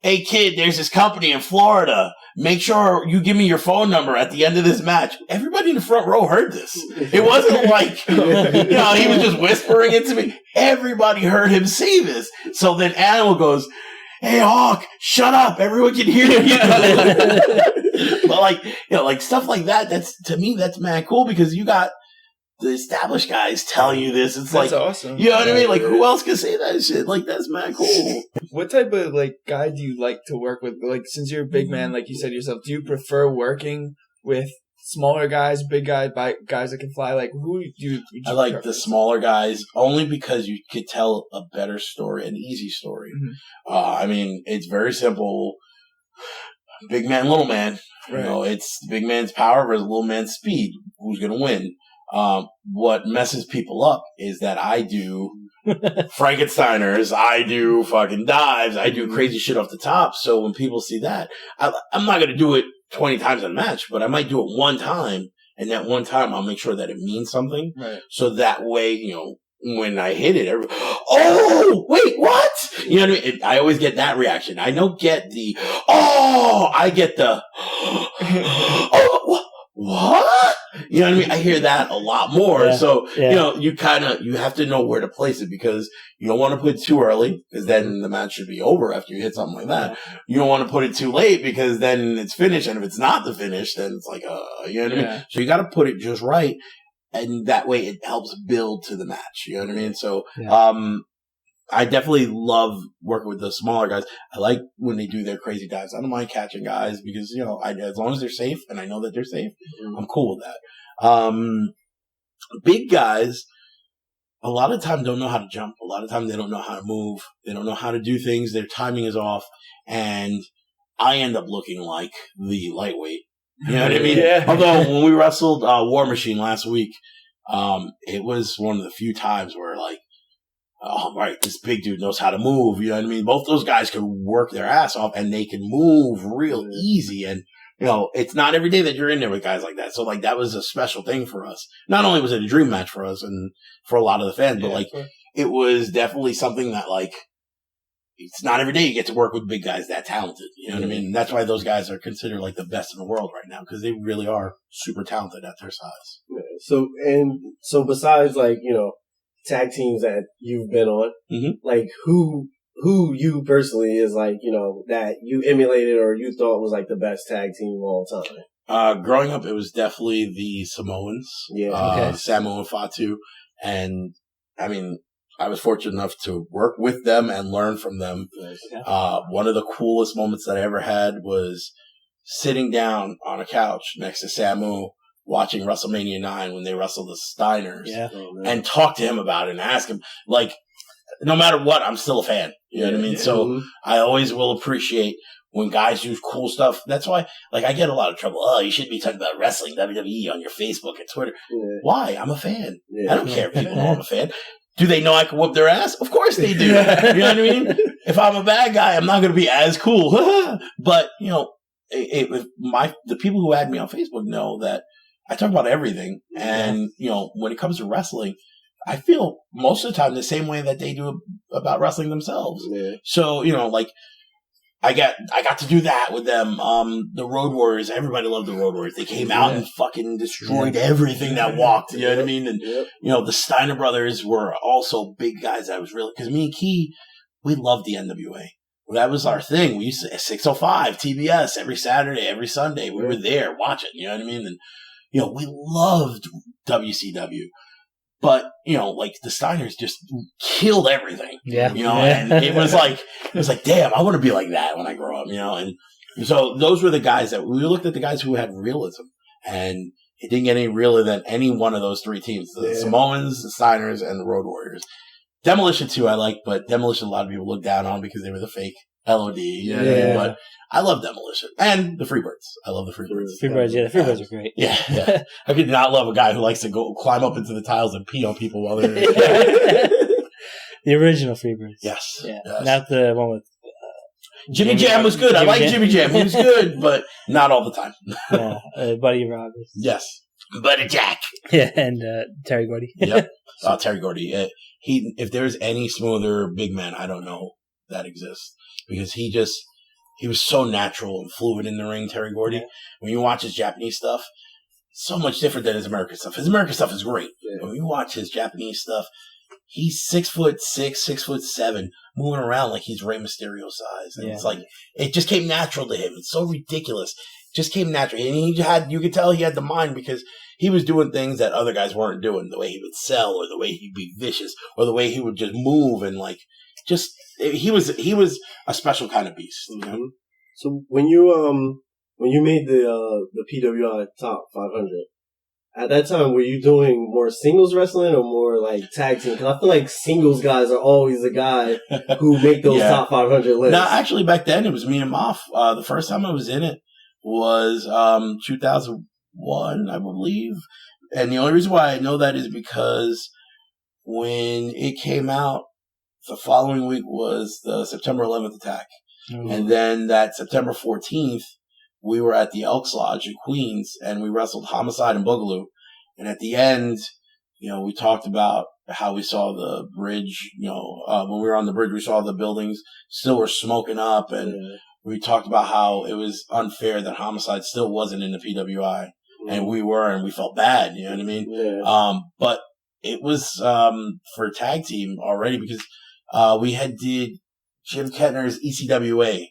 hey kid, there's this company in Florida. Make sure you give me your phone number at the end of this match. Everybody in the front row heard this. It wasn't like, he was just whispering it to me. Everybody heard him say this. So then Animal goes, hey Hawk, shut up. Everyone can hear you. But like stuff like that, to me, that's mad cool because you got the established guys telling you this. It's that's like awesome. You know what I mean? Like who else can say that shit? Like that's mad cool. What type of like guy do you like to work with? Like since you're a big man, like you said yourself, do you prefer working with smaller guys, big guys, guys that can fly? Like who do you I like the smaller guys only because you could tell a better story, an easy story. Mm-hmm. I mean, it's very simple. Big man, little man. Right. It's the big man's power versus the little man's speed. Who's gonna win? What messes people up is that I do Frankensteiners, I do fucking dives, I do crazy shit off the top. So when people see that, I'm not going to do it 20 times in a match, but I might do it one time. And that one time I'll make sure that it means something. Right. So that way, when I hit it, everybody, oh, wait, what? You know what I mean? I always get that reaction. I don't get the, I get the, what? You know what I mean? I hear that a lot more. Yeah, so, you have to know where to place it because you don't want to put it too early because then the match should be over after you hit something like that. You don't want to put it too late because then it's finished. And if it's not the finish, then it's like, you know what I mean? So you got to put it just right. And that way it helps build to the match. You know what I mean? So, I definitely love working with the smaller guys. I like when they do their crazy dives. I don't mind catching guys because, as long as they're safe and I know that they're safe, I'm cool with that. Big guys, a lot of time don't know how to jump. A lot of time they don't know how to move. They don't know how to do things. Their timing is off. And I end up looking like the lightweight. You know what I mean? Yeah. Although when we wrestled War Machine last week, it was one of the few times where oh, right, this big dude knows how to move. You know what I mean? Both those guys can work their ass off and they can move real easy. And, it's not every day that you're in there with guys like that. So, that was a special thing for us. Not only was it a dream match for us and for a lot of the fans, but, it was definitely something that, it's not every day you get to work with big guys that talented. You know what I mean? And that's why those guys are considered, the best in the world right now because they really are super talented at their size. Yeah. So besides, tag teams that you've been on, who you personally is that you emulated or you thought was the best tag team of all time? Growing up, it was definitely the Samoans. Yeah. Samoa and Fatu. And I mean, I was fortunate enough to work with them and learn from them. One of the coolest moments that I ever had was sitting down on a couch next to Samu watching WrestleMania 9 when they wrestled the Steiners and talk to him about it and ask him, no matter what, I'm still a fan. You know what I mean? So I always will appreciate when guys do cool stuff. That's why, I get a lot of trouble. Oh, you shouldn't be talking about wrestling, WWE on your Facebook and Twitter. Yeah. Why? I'm a fan. Yeah. I don't care if people know I'm a fan. Do they know I can whoop their ass? Of course they do. You know what I mean? If I'm a bad guy, I'm not going to be as cool. But, the people who add me on Facebook know that I talk about everything. And, when it comes to wrestling, I feel most of the time the same way that they do about wrestling themselves. Yeah. So, I got to do that with them. The Road Warriors, everybody loved the Road Warriors. They came out and fucking destroyed everything that walked. You know what I mean? And the Steiner Brothers were also big guys. That was really, because me and Key, we loved the NWA. That was our thing. We used to 605 TBS every Saturday, every Sunday. We were there watching. You know what I mean? And we loved WCW. But, like the Steiners just killed everything. Yeah. And it was like, damn, I want to be like that when I grow up, and so those were the guys that we looked at, the guys who had realism, and it didn't get any realer than any one of those three teams, the Samoans, the Steiners, and the Road Warriors. Demolition too, I like, but Demolition a lot of people look down on because they were the fake LOD, but I love Demolition. And the Freebirds. I love the Freebirds. The Freebirds are great. Yeah. I could not love a guy who likes to go climb up into the tiles and pee on people while they're there. The original Freebirds. Yes. Yeah. Not the one with... Jimmy Jam was good. I like Jimmy Jam. He was good, but not all the time. Buddy Roberts. Yes. Buddy Jack. Yeah, and Terry Gordy. Yep. Terry Gordy. If there's any smoother big man, I don't know that exists, because he was so natural and fluid in the ring, Terry Gordy. Yeah. When you watch his Japanese stuff, so much different than his American stuff. His American stuff is great. Yeah. When you watch his Japanese stuff, he's 6'6", 6'7", moving around like he's Rey Mysterio size. And it's like, it just came natural to him. It's so ridiculous. It just came natural. And you could tell he had the mind, because he was doing things that other guys weren't doing. The way he would sell, or the way he'd be vicious, or the way he would just move, and he was a special kind of beast. Mm-hmm. So when you made the PWI Top 500, at that time, were you doing more singles wrestling or more like tag team? Because I feel like singles guys are always the guy who make those Top 500 lists. No, actually back then it was me and Maff. The first time I was in it was 2001, I believe. And the only reason why I know that is because when it came out, the following week was the September 11th attack. Mm-hmm. And then that September 14th, we were at the Elks Lodge in Queens, and we wrestled Homicide and Boogaloo. And at the end, we talked about how we saw the bridge, when we were on the bridge, we saw the buildings still were smoking up. And we talked about how it was unfair that Homicide still wasn't in the PWI. And we were, and we felt bad, you know what I mean? Yeah. But it was for tag team already, because we had did Jim Kettner's ECWA,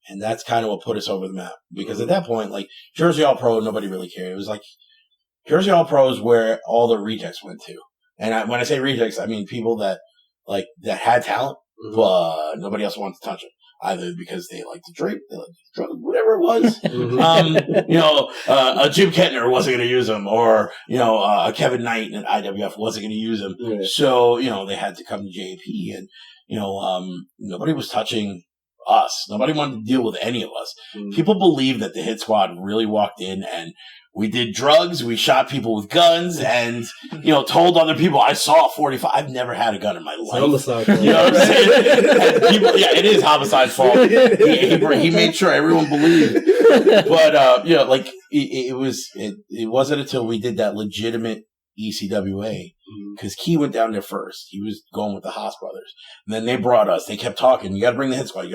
and that's kind of what put us over the map. Because at that point, like, Jersey All Pro, nobody really cared. It was like, Jersey All Pro is where all the rejects went to. And when I say rejects, I mean people that had talent, but nobody else wanted to touch it. Either because they like to drink, they like to drug, whatever it was. A Jim Kettner wasn't going to use him, or, a Kevin Knight at IWF wasn't going to use him. Yeah. So, they had to come to JP, and, nobody was touching us. Nobody wanted to deal with any of us. Mm-hmm. People believe that the Hit Squad really walked in and we did drugs, we shot people with guns, and, told other people, I saw a 45. I've never had a gun in my life. Homicide. You know what I'm saying? It is Homicide's fault. He made sure everyone believed. But, it wasn't until we did that legitimate ECWA, because Key went down there first. He was going with the Haas brothers. And then they brought us. They kept talking. You got to bring the Hit Squad.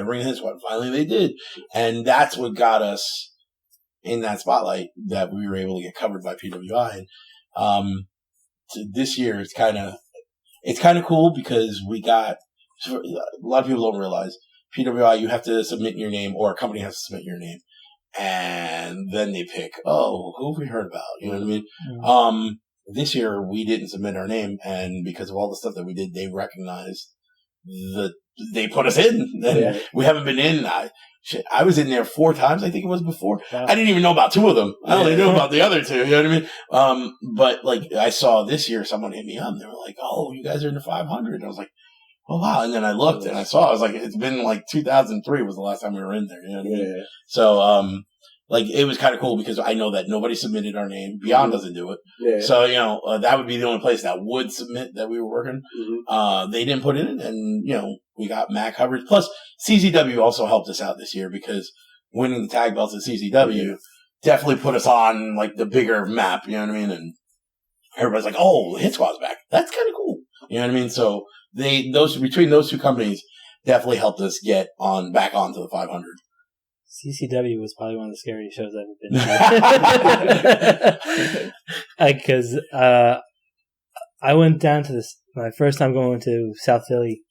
Finally, they did. And that's what got us in that spotlight, that we were able to get covered by PWI. And this year, it's kind of cool, because we got, a lot of people don't realize, PWI, you have to submit your name, or a company has to submit your name. And then they pick, who have we heard about? You know what I mean? Mm-hmm. This year, we didn't submit our name, and because of all the stuff that we did, they recognized they put us in. Yeah. We haven't been in. I was in there 4 times, I think it was before. Wow. I didn't even know about 2 of them. I only knew about the other 2, you know what I mean? But I saw this year, someone hit me up, and they were like, you guys are in the 500. And I was like, oh, wow. And then I looked, and I saw, I was like, it's been 2003 was the last time we were in there, you know what I mean? So, it was kind of cool, because I know that nobody submitted our name. Beyond doesn't do it. Yeah. So, that would be the only place that would submit that we were working. Mm-hmm. They didn't put it in, and, we got MAC coverage. Plus, CZW also helped us out this year, because winning the tag belts at CZW definitely put us on, the bigger map, you know what I mean? And everybody's like, the Hit Squad's back. That's kind of cool. You know what I mean? So, between those 2 companies, definitely helped us get back onto the 500. CCW was probably one of the scariest shows I've ever been to. Because I went down to my first time going to South Philly,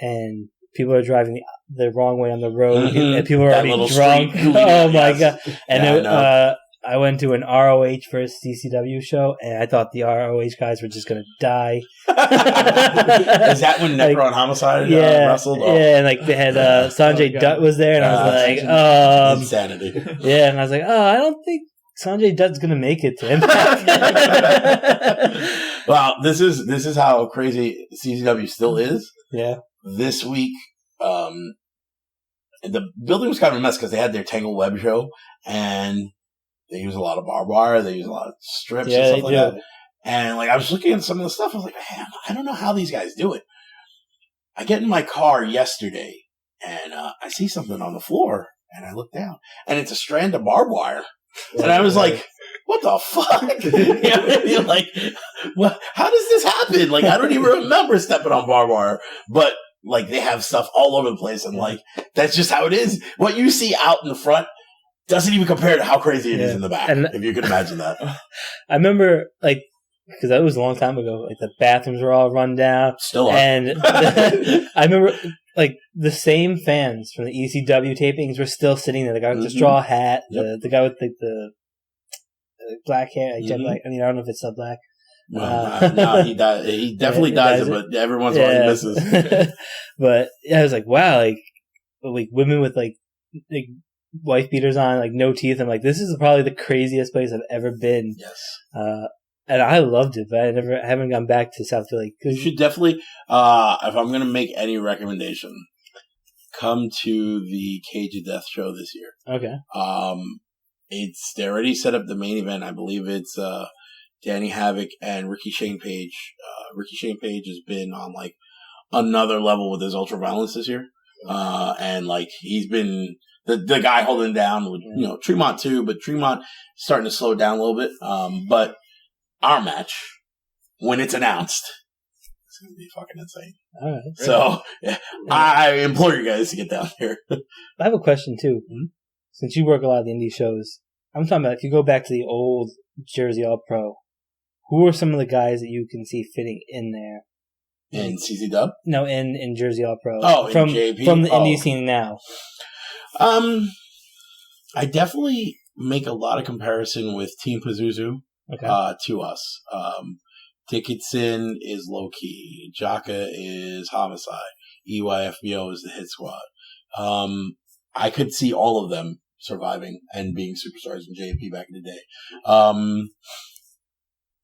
and people are driving the wrong way on the road, and people are already drunk. Oh my god! And I went to an ROH versus CCW show, and I thought the ROH guys were just going to die. Is that when Necro and Homicide wrestled? Oh. Yeah, and they had Sanjay Dutt was there, and I was like, insanity. Yeah, and I was like, I don't think Sanjay Dutt's going to make it to Impact. Well, this is how crazy CCW still is. Yeah. This week, the building was kind of a mess because they had their Tangle Web show, and they use a lot of barbed wire. They use a lot of strips and stuff like that. And I was looking at some of the stuff. I was like, man, I don't know how these guys do it. I get in my car yesterday, and I see something on the floor, and I look down, and it's a strand of barbed wire. And I was like, what the fuck? You're like, what? How does this happen? I don't even remember stepping on barbed wire. But, they have stuff all over the place, and, that's just how it is. What you see out in the front doesn't even compare to how crazy it is in the back, if you can imagine that. I remember, because that was a long time ago, the bathrooms were all run down. Still are. And I remember, the same fans from the ECW tapings were still sitting there. The guy with the straw hat, the guy with, the black hair, jet black. I mean, I don't know if it's still black. No, he died. He definitely dies it, but every once in a while he misses. But, I was like, wow, women with, wife beaters on, no teeth. I'm like, this is probably the craziest place I've ever been. Yes. And I loved it, but I haven't gone back to South Philly. You should definitely, if I'm going to make any recommendation, come to the Cage of Death show this year. Okay. They already set up the main event. I believe it's Danny Havoc and Ricky Shane Page. Ricky Shane Page has been on another level with his ultra violence this year, and he's been the guy holding down with Tremont too, but Tremont starting to slow down a little bit. But our match, when it's announced, it's going to be fucking insane. All right. So I implore you guys to get down here. I have a question too. Mm-hmm. Since you work a lot of the indie shows, I'm talking about if you go back to the old Jersey All Pro, who are some of the guys that you can see fitting in there? In CZ Dub? No, in Jersey All Pro. Oh, from JP? From the indie scene now. I definitely make a lot of comparison with Team Pazuzu to us. Dickinson is Lowki. Jaka is Homicide. EYFBO is the Hit Squad. I could see all of them surviving and being superstars in JP back in the day.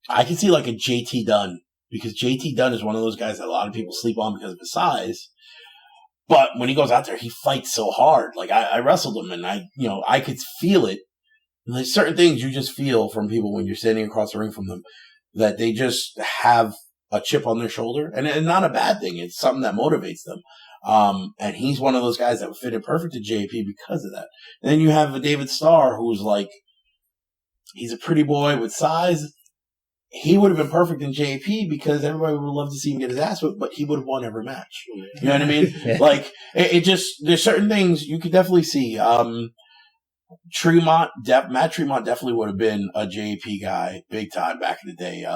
I can see a JT Dunn, because JT Dunn is one of those guys that a lot of people sleep on because of his size. But when he goes out there, he fights so hard. I wrestled him, and I could feel it. And there's certain things you just feel from people when you're standing across the ring from them, that they just have a chip on their shoulder, and not a bad thing. It's something that motivates them. And he's one of those guys that would fit in perfect to JP because of that. And then you have a David Starr, who's he's a pretty boy with size. He would have been perfect in JP because everybody would love to see him get his ass whipped, but he would have won every match. You know what I mean? There's certain things you could definitely see. Matt Tremont definitely would have been a JP guy big time back in the day.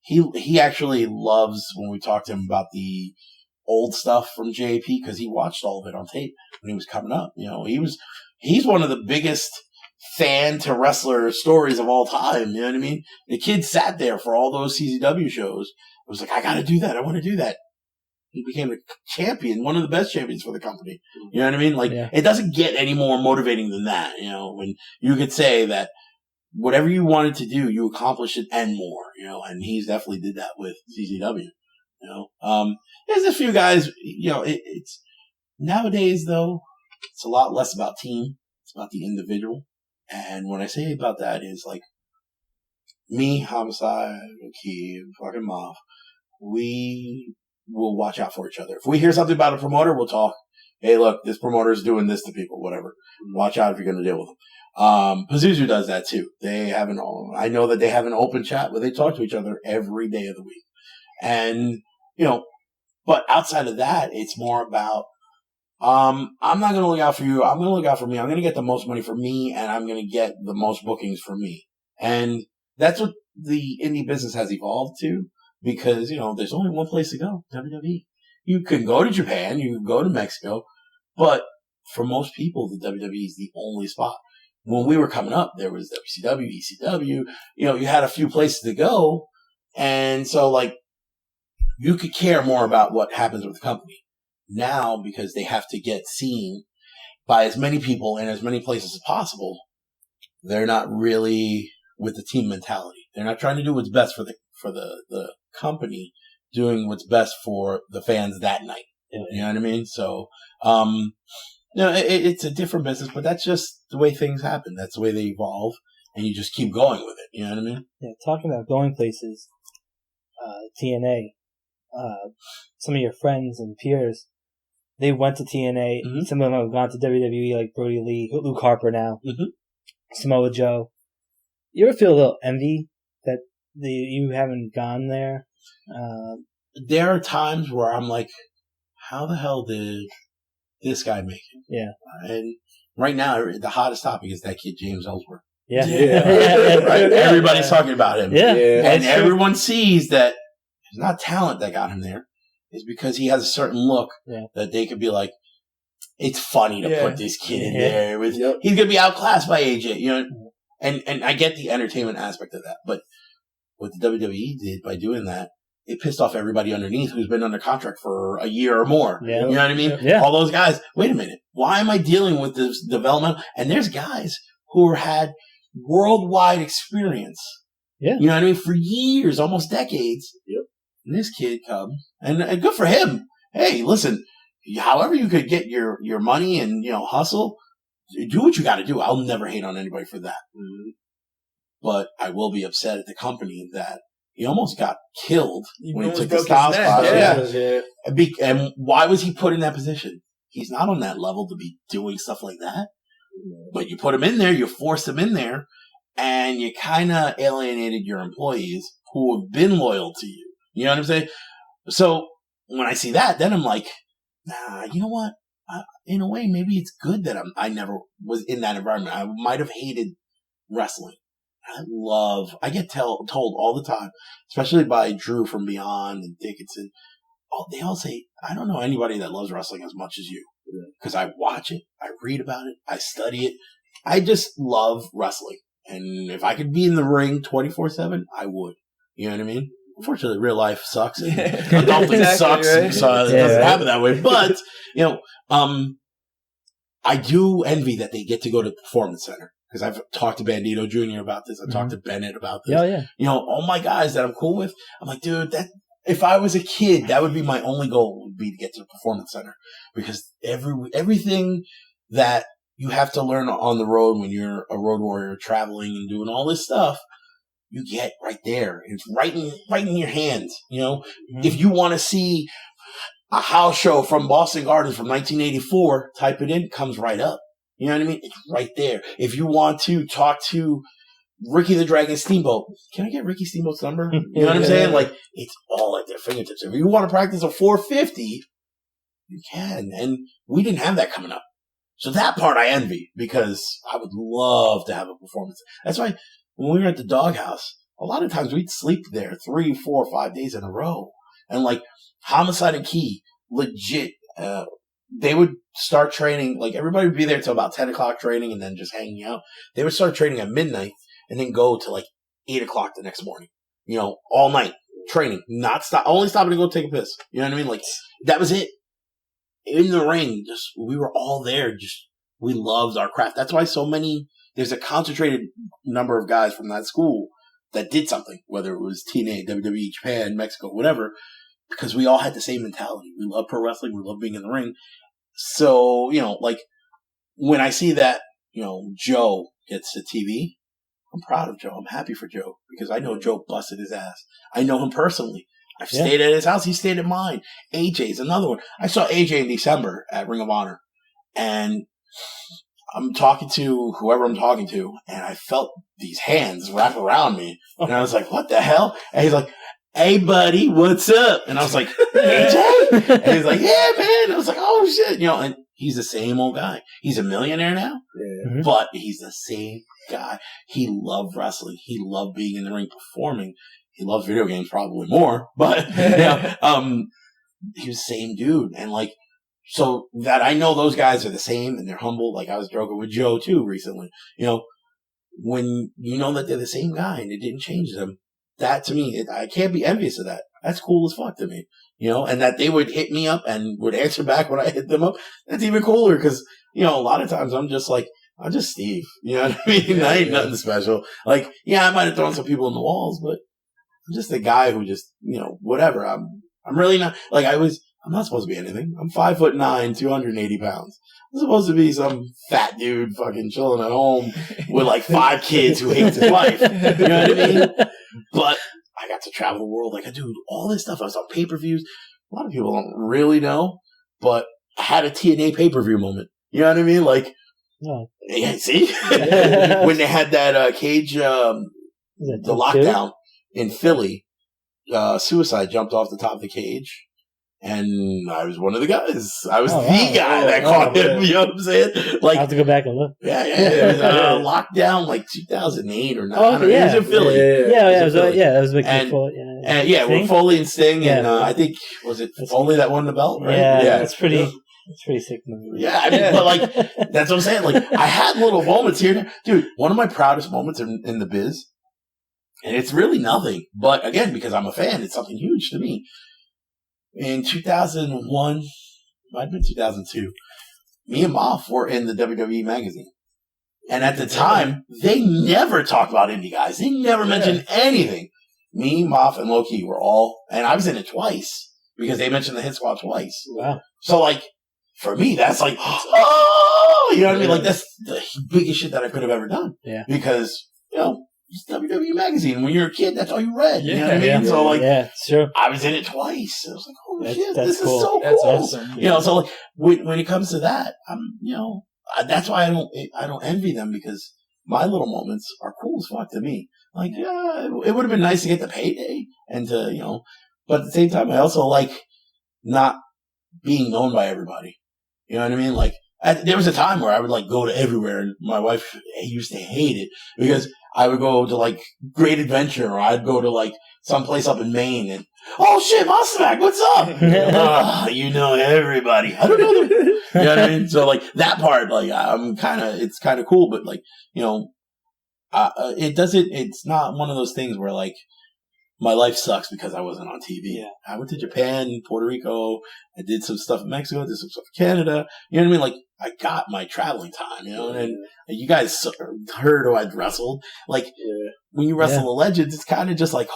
He actually loves when we talk to him about the old stuff from JP, because he watched all of it on tape when he was coming up. He's one of the biggest fan to wrestler stories of all time. You know what I mean? The kid sat there for all those CZW shows. I was like, I got to do that. I want to do that. He became a champion, one of the best champions for the company. You know what I mean? It doesn't get any more motivating than that. When you could say that whatever you wanted to do, you accomplished it and more. And he's definitely did that with CZW. There's a few guys. It's nowadays though, it's a lot less about team. It's about the individual. And when I say about that is me, Homicide, Key, fucking Maff, we will watch out for each other. If we hear something about a promoter, we'll talk. Hey, look, this promoter is doing this to people, whatever. Watch out if you're going to deal with them. Pazuzu does that too. I know that they have an open chat where they talk to each other every day of the week. And, but outside of that, it's more about I'm not going to look out for you. I'm going to look out for me. I'm going to get the most money for me, and I'm going to get the most bookings for me. And that's what the indie business has evolved to, because, there's only one place to go, WWE. You can go to Japan, you can go to Mexico, but for most people, the WWE is the only spot. When we were coming up, there was WCW, ECW, you had a few places to go. And so, you could care more about what happens with the company. Now, because they have to get seen by as many people in as many places as possible, they're not really with the team mentality. They're not trying to do what's best for the company, doing what's best for the fans that night. You know what I mean? So, it's a different business, but that's just the way things happen. That's the way they evolve, and you just keep going with it. You know what I mean? Yeah, talking about going places, TNA, some of your friends and peers, they went to TNA. Mm-hmm. Some of them have gone to WWE, like Brody Lee, Luke Harper now, Samoa Joe. You ever feel a little envy that you haven't gone there? There are times where I'm like, how the hell did this guy make it? Yeah. And right now, the hottest topic is that kid, James Ellsworth. Yeah. Right? Everybody's talking about him. Yeah. And everyone sees that it's not talent that got him there. It's because he has a certain look that they could be like, it's funny to put this kid in there. He's going to be outclassed by AJ, And I get the entertainment aspect of that. But what the WWE did by doing that, it pissed off everybody underneath who's been under contract for a year or more. Yeah. You know what I mean? Yeah. All those guys, wait a minute. Why am I dealing with this development? And there's guys who had worldwide experience. Yeah. You know what I mean? For years, almost decades. Yep. And this kid comes, and good for him. Hey, listen, however you could get your money and, hustle, do what you got to do. I'll never hate on anybody for that. Mm-hmm. But I will be upset at the company that he almost got killed when he took the style spot. Yeah. And why was he put in that position? He's not on that level to be doing stuff like that. But you put him in there, you forced him in there, and you kind of alienated your employees who have been loyal to you. You know what I'm saying? So when I see that, then I'm like, nah, you know what? In a way, maybe it's good that I never was in that environment. I might have hated wrestling. I get told all the time, especially by Drew from Beyond and Dickinson. They all say, I don't know anybody that loves wrestling as much as you. Because I watch it, I read about it, I study it. I just love wrestling. And if I could be in the ring 24/7, I would. You know what I mean? Unfortunately, real life sucks. And adulting sucks. Right? So it doesn't happen that way. But, I do envy that they get to go to the Performance Center. Because I've talked to Bandito Jr. about this. I've talked to Bennett about this. Yeah. All my guys that I'm cool with, I'm like, dude, if I was a kid, that would be my only goal, would be to get to the Performance Center. Because everything that you have to learn on the road when you're a road warrior traveling and doing all this stuff, you get right there. It's right in your hands. If you want to see a house show from Boston Gardens from 1984, type it in, it comes right up. You know what I mean? It's right there. If you want to talk to Ricky the Dragon Steamboat, can I get Ricky Steamboat's number? You know what I'm saying? Like, it's all at their fingertips. If you want to practice a 450, you can. And we didn't have that coming up. So that part I envy, because I would love to have a performance. That's why when we were at the Doghouse, a lot of times we'd sleep there 3, 4, 5 days in a row. And like Homicide and Key, legit, they would start training, like everybody would be there till about 10 o'clock training and then just hanging out. They would start training at midnight and then go to like 8 o'clock the next morning, all night training, only stopping to go take a piss. You know what I mean? Like, that was it. In the ring, we were all there. We loved our craft. That's why there's a concentrated number of guys from that school that did something, whether it was TNA, WWE, Japan, Mexico, whatever, because we all had the same mentality. We love pro wrestling. We love being in the ring. So, like when I see that, Joe gets to TV, I'm proud of Joe. I'm happy for Joe because I know Joe busted his ass. I know him personally. I've stayed at his house. He stayed at mine. AJ's another one. I saw AJ in December at Ring of Honor, and I'm talking to whoever I'm talking to, and I felt these hands wrap around me, and I was like, what the hell? And he's like, hey, buddy, what's up? And I was like, AJ? And he's like, yeah, man. I was like, oh, shit. You know, and he's the same old guy. He's a millionaire now, but he's the same guy. He loved wrestling. He loved being in the ring performing. He loves video games probably more, but he was the same dude. And like, so that I know those guys are the same and they're humble. Like I was joking with Joe too recently. You know, when you know that they're the same guy and it didn't change them, that to me, I can't be envious of that. That's cool as fuck to me. You know, and that they would hit me up and would answer back when I hit them up. That's even cooler because, you know, a lot of times I'm just Steve. You know what I mean? I ain't nothing special. Like, yeah, I might have thrown some people in the walls, but I'm just a guy who just, you know, whatever. I'm really not, like I'm not supposed to be anything. I'm 5'9", 280 pounds. I'm supposed to be some fat dude fucking chilling at home with like 5 kids who hates his life. You know what I mean? But I got to travel the world. Like I do all this stuff. I was on pay-per-views. A lot of people don't really know, but I had a TNA pay-per-view moment. You know what I mean? Like, yeah, see? When they had that cage, the lockdown in Philly, Suicide jumped off the top of the cage. And I was one of the guys. I was the guy that caught him. You know what I'm saying? Like, I have to go back and look. Yeah. It was lockdown like 2008 or 9. It was in Philly. Yeah, it was with Foley and Sting, and I think was it Foley that won the belt, right? Yeah, it's pretty. It's pretty sick movie. Yeah, I mean, but like that's what I'm saying. Like I had little moments here and there. Dude, one of my proudest moments in the biz, and it's really nothing, but again, because I'm a fan, it's something huge to me. In 2001, might have been 2002, me and Maff were in the WWE magazine. And at the time, they never talked about indie guys. They never mentioned anything. Me, Maff, and Lowki were all, and I was in it twice because they mentioned the Hit Squad twice. Wow. So like, for me, that's like, oh, you know what I mean? Like that's the biggest shit that I could have ever done. Yeah. Because, you know, it's WWE magazine. When you're a kid, that's all you read. You know what I mean? So like, sure. I was in it twice. I was like, holy shit, this cool. is so That's cool. awesome. You know, so like when it comes to that, you know, that's why I don't envy them because my little moments are cool as fuck to me. Like, yeah, it would have been nice to get the payday and to, you know, but at the same time, I also like not being known by everybody. You know what I mean? Like, there was a time where I would like go to everywhere, and my wife used to hate it because I would go to like Great Adventure, or I'd go to like someplace up in Maine, and oh shit, Monsta Mack, what's up? You know everybody. I don't know them. You know what I mean? So like that part, like it's kind of cool, but like, you know, it's not one of those things where like my life sucks because I wasn't on TV. Yeah. I went to Japan, Puerto Rico. I did some stuff in Mexico, did some stuff in Canada. You know what I mean? Like, I got my traveling time, you know? And you guys heard who I'd wrestled. Like, when you wrestle the legends, it's kind of just like,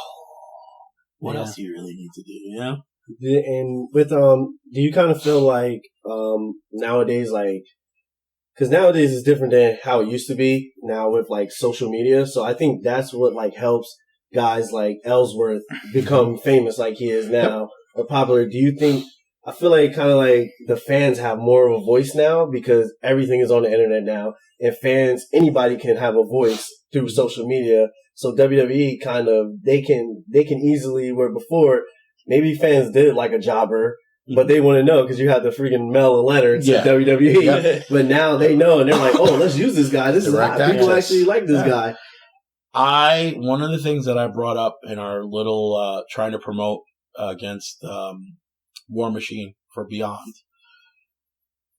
what else do you really need to do, you know? And with, do you kind of feel like, nowadays, like, because nowadays it's different than how it used to be now with, like, social media. So I think that's what, like, helps guys like Ellsworth become famous like he is now or popular. Do you think, I feel like kind of like the fans have more of a voice now because everything is on the internet now, and fans, anybody can have a voice through social media. So WWE kind of, they can easily, where before maybe fans did like a jobber, but they want to know because you have to freaking mail a letter to WWE. But now they know and they're like, oh, let's use this guy. This is how people actually like this guy. One of the things that I brought up in our little, trying to promote against, War Machine for Beyond,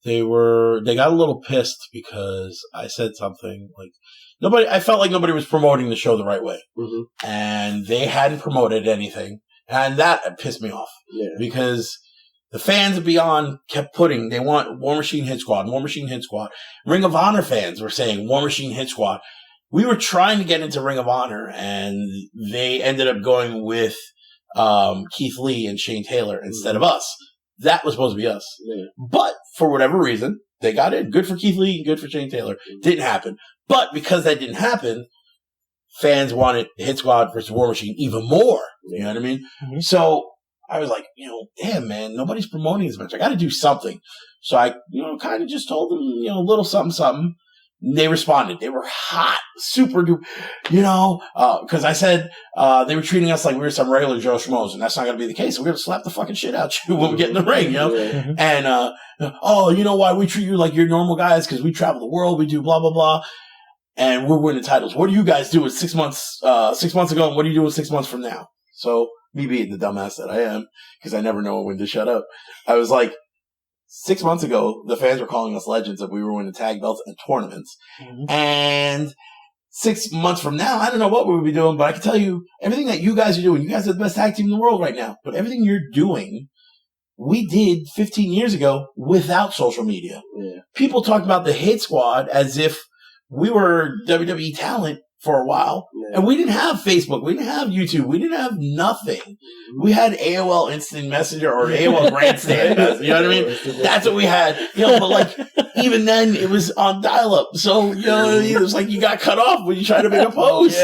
they got a little pissed because I said something like I felt like nobody was promoting the show the right way. Mm-hmm. And they hadn't promoted anything. And that pissed me off because the fans of Beyond kept they want War Machine Hit Squad, War Machine Hit Squad. Ring of Honor fans were saying War Machine Hit Squad. We were trying to get into Ring of Honor, and they ended up going with Keith Lee and Shane Taylor instead of us. That was supposed to be us. Yeah. But for whatever reason, they got in. Good for Keith Lee, good for Shane Taylor. Didn't happen. But because that didn't happen, fans wanted Hit Squad versus War Machine even more. You know what I mean? Mm-hmm. So I was like, damn, man, nobody's promoting this match. I got to do something. So I, kind of just told them, a little something, something. they responded. They were hot, super duper, because I said they were treating us like we were some regular Joe Schmoes, and that's not going to be the case. We're going to slap the fucking shit out you when we get in the ring, And, you know why we treat you like you're normal guys? Because we travel the world, we do blah, blah, blah. And we're winning titles. What do you guys do with 6 months ago, and what are you doing 6 months from now? So, me being the dumbass that I am, because I never know when to shut up, I was like, 6 months ago, the fans were calling us legends if we were winning tag belts and tournaments. Mm-hmm. And 6 months from now, I don't know what we would be doing, but I can tell you everything that you guys are doing. You guys are the best tag team in the world right now. But everything you're doing, we did 15 years ago without social media. Yeah. People talked about the Hit Squad as if we were WWE talent for a while, and we didn't have Facebook, we didn't have YouTube, we didn't have nothing. We had AOL Instant Messenger or AOL Grandstand, you know what I mean? That's what we had, but like, even then, it was on dial-up, so, it was like you got cut off when you tried to make a post,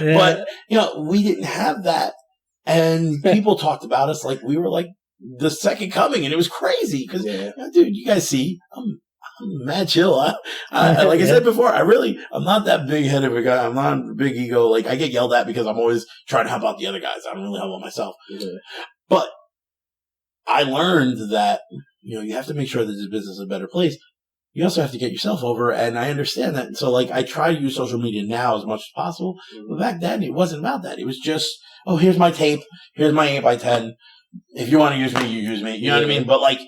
But, we didn't have that, and people talked about us like we were like the second coming, and it was crazy, because, dude, you guys see, I'm mad chill. Like I said before, I'm not that big headed of a guy. I'm not a big ego. Like, I get yelled at because I'm always trying to help out the other guys. I don't really help out myself. Yeah. But I learned that, you have to make sure that this business is a better place. You also have to get yourself over, and I understand that. So, like, I try to use social media now as much as possible. But back then, it wasn't about that. It was just, here's my tape. Here's my 8x10. If you want to use me, you use me. You know what I mean? But, like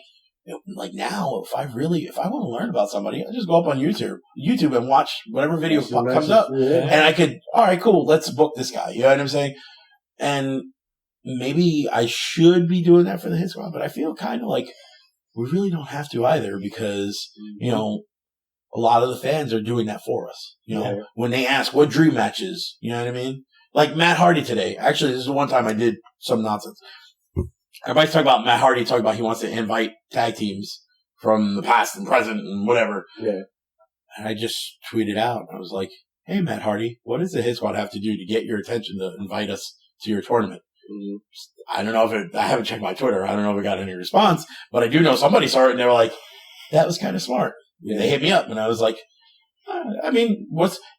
now, if I want to learn about somebody, I just go up on YouTube and watch whatever video comes up. Yeah. And I could, all right, cool, let's book this guy. You know what I'm saying? And maybe I should be doing that for the Hit Squad, but I feel kind of like we really don't have to either because, a lot of the fans are doing that for us. When they ask what dream matches, you know what I mean? Like Matt Hardy today. Actually, this is the one time I did some nonsense. Everybody's talking about Matt Hardy, talking about he wants to invite tag teams from the past and present and whatever. Yeah. And I just tweeted out. I was like, hey, Matt Hardy, what does the Hit Squad have to do to get your attention to invite us to your tournament? Mm-hmm. I don't know I haven't checked my Twitter. I don't know if I got any response, but I do know somebody saw it and they were like, that was kind of smart. Yeah. They hit me up and I was like, I mean,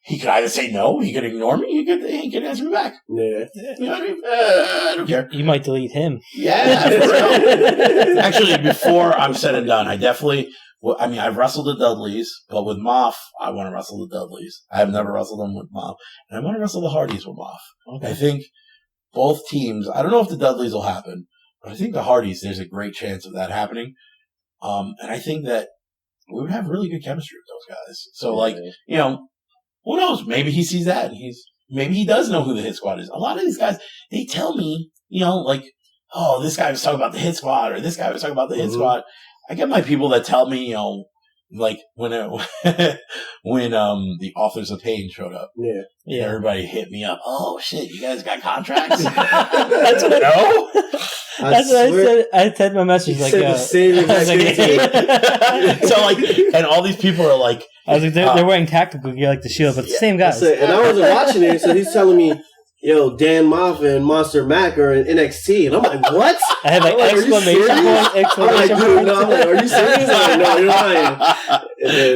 he could either say no, he could ignore me, he could answer me back. Yeah. You know what I mean? I don't care. You might delete him. Yeah, for real. Actually, before I'm said and done, I've wrestled the Dudleys, but with Maff, I want to wrestle the Dudleys. I have never wrestled them with Maff. And I want to wrestle the Hardys with Maff. Okay. I think both teams, I don't know if the Dudleys will happen, but I think the Hardys, there's a great chance of that happening. And I think that we would have really good chemistry with those guys. So, who knows? Maybe he sees that and maybe he does know who the Hit Squad is. A lot of these guys, they tell me, this guy was talking about the Hit Squad or this guy was talking about the Hit Squad. I get my people that tell me, like when the Authors of Pain showed up. Yeah. Everybody hit me up. Oh shit, you guys got contracts? That's what I know. That's what I said. I said my message like, the same exact thing. So and all these people are like, I was like, they're wearing tactical gear like the Shield, but the same guys. And I wasn't watching it, so he's telling me, Dan Maff and Monsta Mack are in NXT, and I'm like, what? I had exclamation point. I'm like, dude, no, are you serious? I'm like, no, you're lying.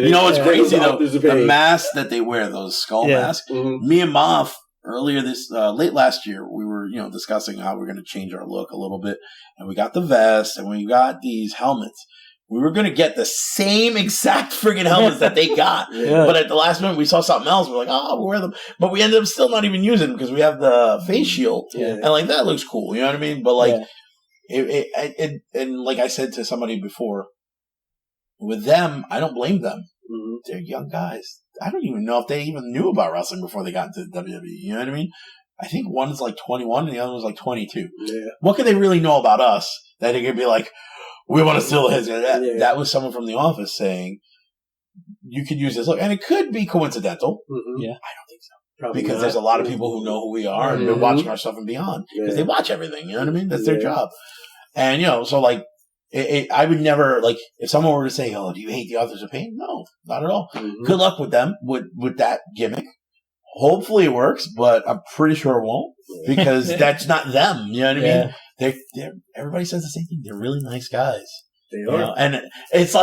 You know what's crazy though? The masks that they wear, those skull masks. Mm-hmm. Me and Maff earlier late last year, we were, discussing how we're going to change our look a little bit. And we got the vest and we got these helmets. We were going to get the same exact friggin' helmets that they got. But at the last minute, we saw something else. We're like, we'll wear them. But we ended up still not even using them because we have the face shield. Yeah. And that looks cool. You know what I mean? But and like I said to somebody before, with them, I don't blame them. Mm-hmm. They're young guys. I don't even know if they even knew about wrestling before they got into WWE. You know what I mean? I think one is 21 and the other one's 22. Yeah. What could they really know about us that they could be like, we want to steal his? That was someone from the office saying, you could use this look. And it could be coincidental. Mm-hmm. Yeah. I don't think so. Probably because there's a lot of people who know who we are and been watching our stuff and beyond. Because they watch everything. You know what I mean? That's their job. And, so I would never, if someone were to say, do you hate the Authors of Pain? No, not at all. Mm-hmm. Good luck with them, with that gimmick. Hopefully it works, but I'm pretty sure it won't because that's not them. You know what I mean? They're everybody says the same thing. They're really nice guys. They are. And it's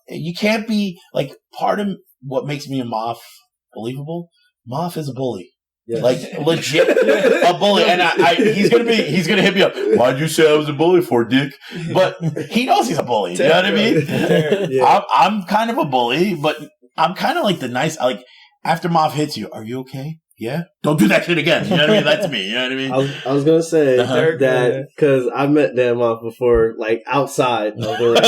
you can't be part of what makes me and Maff believable. Maff is a bully. Yes. Like legit a bully, and he's gonna hit me up. Why'd you say I was a bully for, Dick? But he knows he's a bully. You know what I mean? Yeah. I'm kind of a bully, but I'm kind of like the nice. Like after Maff hits you, are you okay? Yeah. Don't do that shit again. You know what I mean? That's me. You know what I mean? I was gonna say that because I met Dan Maff before, like outside of the ring.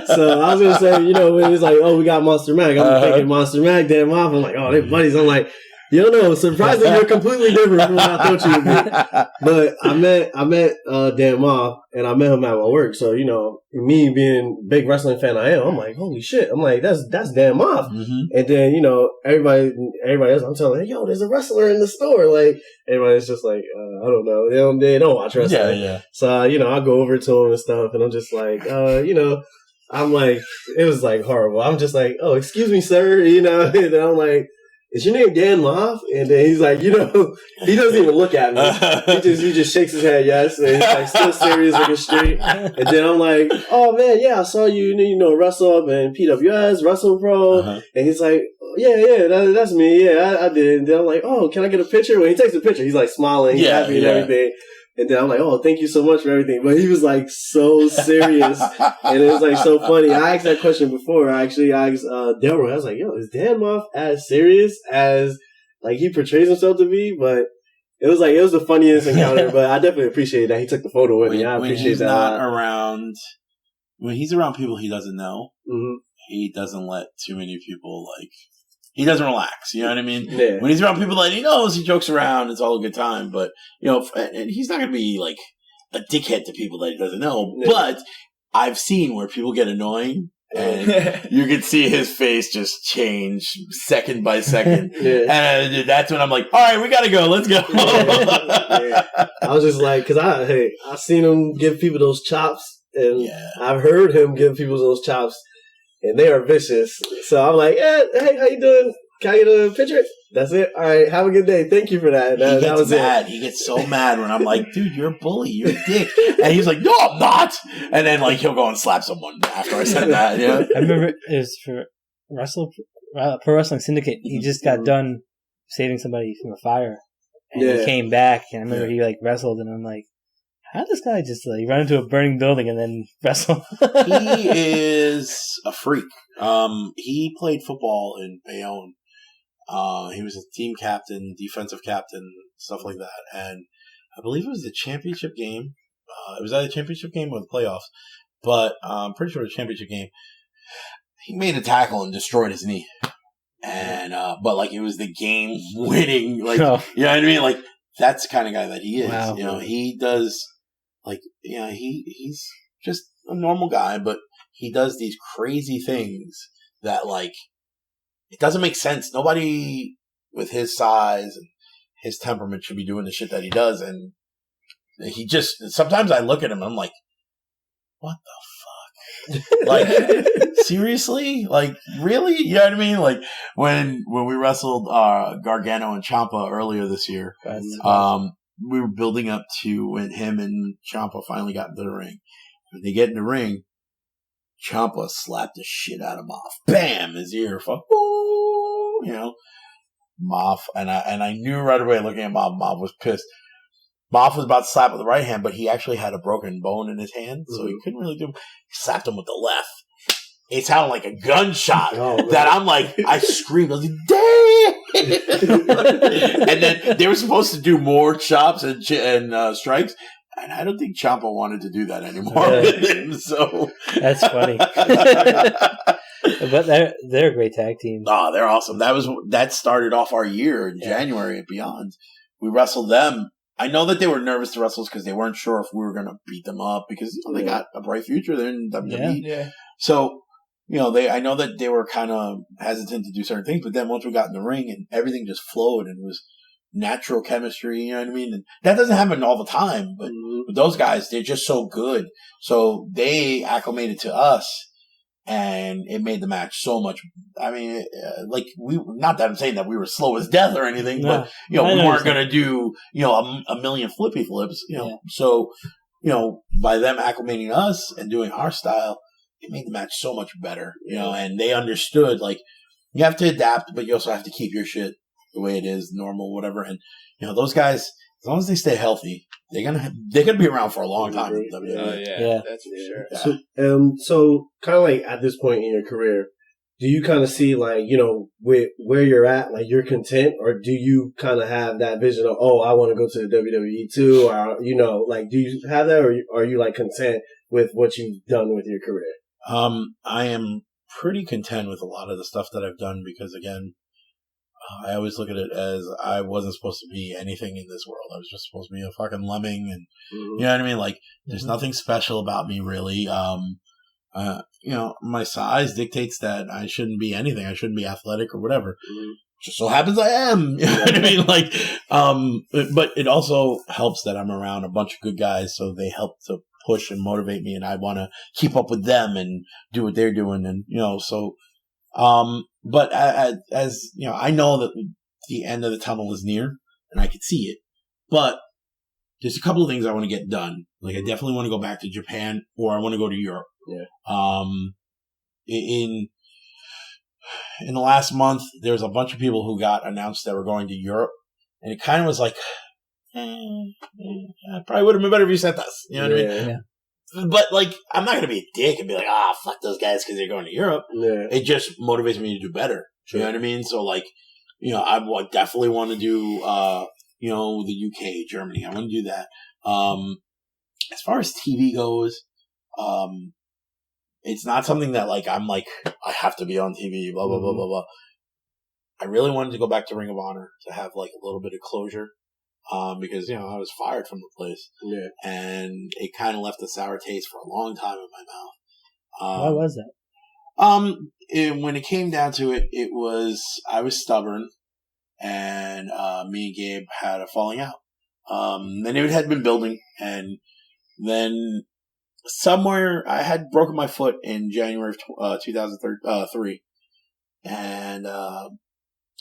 So I was gonna say, when he's like, "Oh, we got Monsta Mack," I'm thinking Monsta Mack, Dan Maff. I'm like, "Oh, they buddies." I'm like, you don't know. Surprisingly, you're completely different from what I thought you would be. But I met Dan Maff, and I met him at my work. So me being a big wrestling fan, I'm like, holy shit! I'm like, that's Dan Maff. Mm-hmm. And then everybody else, I'm telling them, yo, there's a wrestler in the store. Like everybody's just like, I don't know, they don't watch wrestling. Yeah. So I go over to him and stuff, and I'm just like, I'm like, it was like horrible. I'm just like, oh, excuse me, sir, and I'm like, is your name Dan Maff? And then he's like, he doesn't even look at me. He just shakes his head, yes. And he's like still serious, looking straight. And then I'm like, oh man, yeah, I saw you, wrestle up in PWS, Wrestle Pro. And he's like, yeah, that's me. Yeah, I did. And then I'm like, oh, can I get a picture? When he takes a picture, he's like smiling, happy and everything. And then I'm like, oh, thank you so much for everything. But he was like so serious. And it was like so funny. I asked that question before. I actually asked Delroy. I was like, yo, is Dan Maff as serious as like he portrays himself to be? But it was the funniest encounter. But I definitely appreciate that he took the photo with me. I appreciate that. When he's around people he doesn't know, he doesn't let too many people he doesn't relax, you know what I mean? Yeah. When he's around people that he knows, he jokes around, it's all a good time. But, and he's not going to be like a dickhead to people that he doesn't know. Yeah. But I've seen where people get annoying and you can see his face just change second by second. And that's when I'm like, all right, we got to go. Let's go. Yeah. I was just like, because I seen him give people those chops, and I've heard him give people those chops. And they are vicious. So I'm like, hey, how you doing? Can I get a picture? That's it. All right, have a good day. Thank you for that. He gets mad. He gets so mad when I'm like, dude, you're a bully. You're a dick. And he's like, no, I'm not. And then he'll go and slap someone after I said that. Yeah. I remember it was for Pro Wrestling Syndicate. He just got done saving somebody from a fire. And he came back. And I remember he wrestled. And I'm like, how did this guy just run into a burning building and then wrestle? He is a freak. He played football in Bayonne. He was a team captain, defensive captain, stuff like that. And I believe it was the championship game. It was either the championship game or the playoffs. But I'm pretty sure the championship game. He made a tackle and destroyed his knee. And but it was the game winning. You know what I mean? That's the kind of guy that he is. Wow. He does. He's just a normal guy, but he does these crazy things that, it doesn't make sense. Nobody with his size and his temperament should be doing the shit that he does. And he just, sometimes I look at him and I'm like, what the fuck? Seriously? Really? You know what I mean? When we wrestled Gargano and Ciampa earlier this year, we were building up to when him and Ciampa finally got into the ring. When they get in the ring, Ciampa slapped the shit out of Maff. Bam! His ear. Fuck. Maff. And I knew right away looking at Maff was pissed. Maff was about to slap with the right hand, but he actually had a broken bone in his hand, so he couldn't really do it. He slapped him with the left. It sounded like a gunshot that I'm like, I screamed. I was like, damn! And then they were supposed to do more chops and strikes. And I don't think Ciampa wanted to do that anymore with him. So that's funny. But they're a great tag team. Oh, they're awesome. That started off our year in January and beyond. We wrestled them. I know that they were nervous to wrestle because they weren't sure if we were going to beat them up because they got a bright future. They're in WWE. Yeah. So, I know that they were kind of hesitant to do certain things, but then once we got in the ring and everything just flowed and it was natural chemistry, you know what I mean? And that doesn't happen all the time, but with those guys, they're just so good. So they acclimated to us and it made the match so much. I mean, not that I'm saying that we were slow as death or anything, but, we weren't going to do, a million flippy flips, So, by them acclimating us and doing our style, it made the match so much better, and they understood, you have to adapt, but you also have to keep your shit the way it is, normal, whatever. And those guys, as long as they stay healthy, they're gonna be around for a long time. Yeah, that's for sure. Yeah. So kind of like at this point in your career, do you kind of see like, where you're at, like you're content, or do you kind of have that vision of, I want to go to the WWE too, or, like, do you have that, or are you like content with what you've done with your career? I am pretty content with a lot of the stuff that I've done because, again, I always look at it as I wasn't supposed to be anything in this world. I was just supposed to be a fucking lemming, and you know what I mean? Like, there's nothing special about me, really. My size dictates that I shouldn't be anything. I shouldn't be athletic or whatever. Just so happens I am. You know what I mean? Like, but it also helps that I'm around a bunch of good guys, so they help to push and motivate me, and I want to keep up with them and do what they're doing, and so. But as I know that the end of the tunnel is near, and I can see it. But there's a couple of things I want to get done. Like, I definitely want to go back to Japan, or I want to go to Europe. Yeah. In the last month, there was a bunch of people who got announced that were going to Europe, and it kind of was like, probably would have been better if you sent us. You know what I mean? Yeah. But, like, I'm not going to be a dick and be like, fuck those guys because they're going to Europe. Yeah. It just motivates me to do better. Sure. You know what I mean? So, like, I definitely want to do, the UK, Germany. I want to do that. As far as TV goes, it's not something that, like, I'm like, I have to be on TV, blah, blah, blah, blah, blah. I really wanted to go back to Ring of Honor to have, like, a little bit of closure. Because, I was fired from the place. Yeah. And it kind of left a sour taste for a long time in my mouth. Why was that? When it came down to it, I was stubborn, and me and Gabe had a falling out. And it had been building, and then somewhere I had broken my foot in January of 2003. And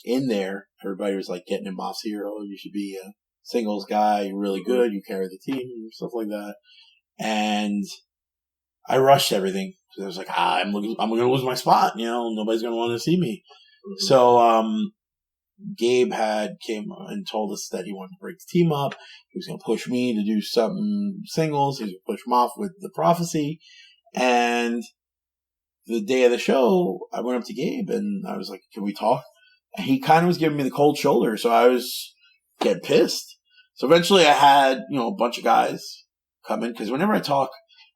in there, everybody was like getting in Moff's here. Oh, you should be a singles guy. You're really good. You carry the team, stuff like that. And I rushed everything. I was like, I'm going to lose my spot. Nobody's going to want to see me. Mm-hmm. So, Gabe came and told us that he wanted to break the team up. He was going to push me to do something singles. He was going to push Moff with the Prophecy. And the day of the show, I went up to Gabe and I was like, can we talk? And he kind of was giving me the cold shoulder. So I was getting pissed. So eventually I had, a bunch of guys come in, because whenever I talk,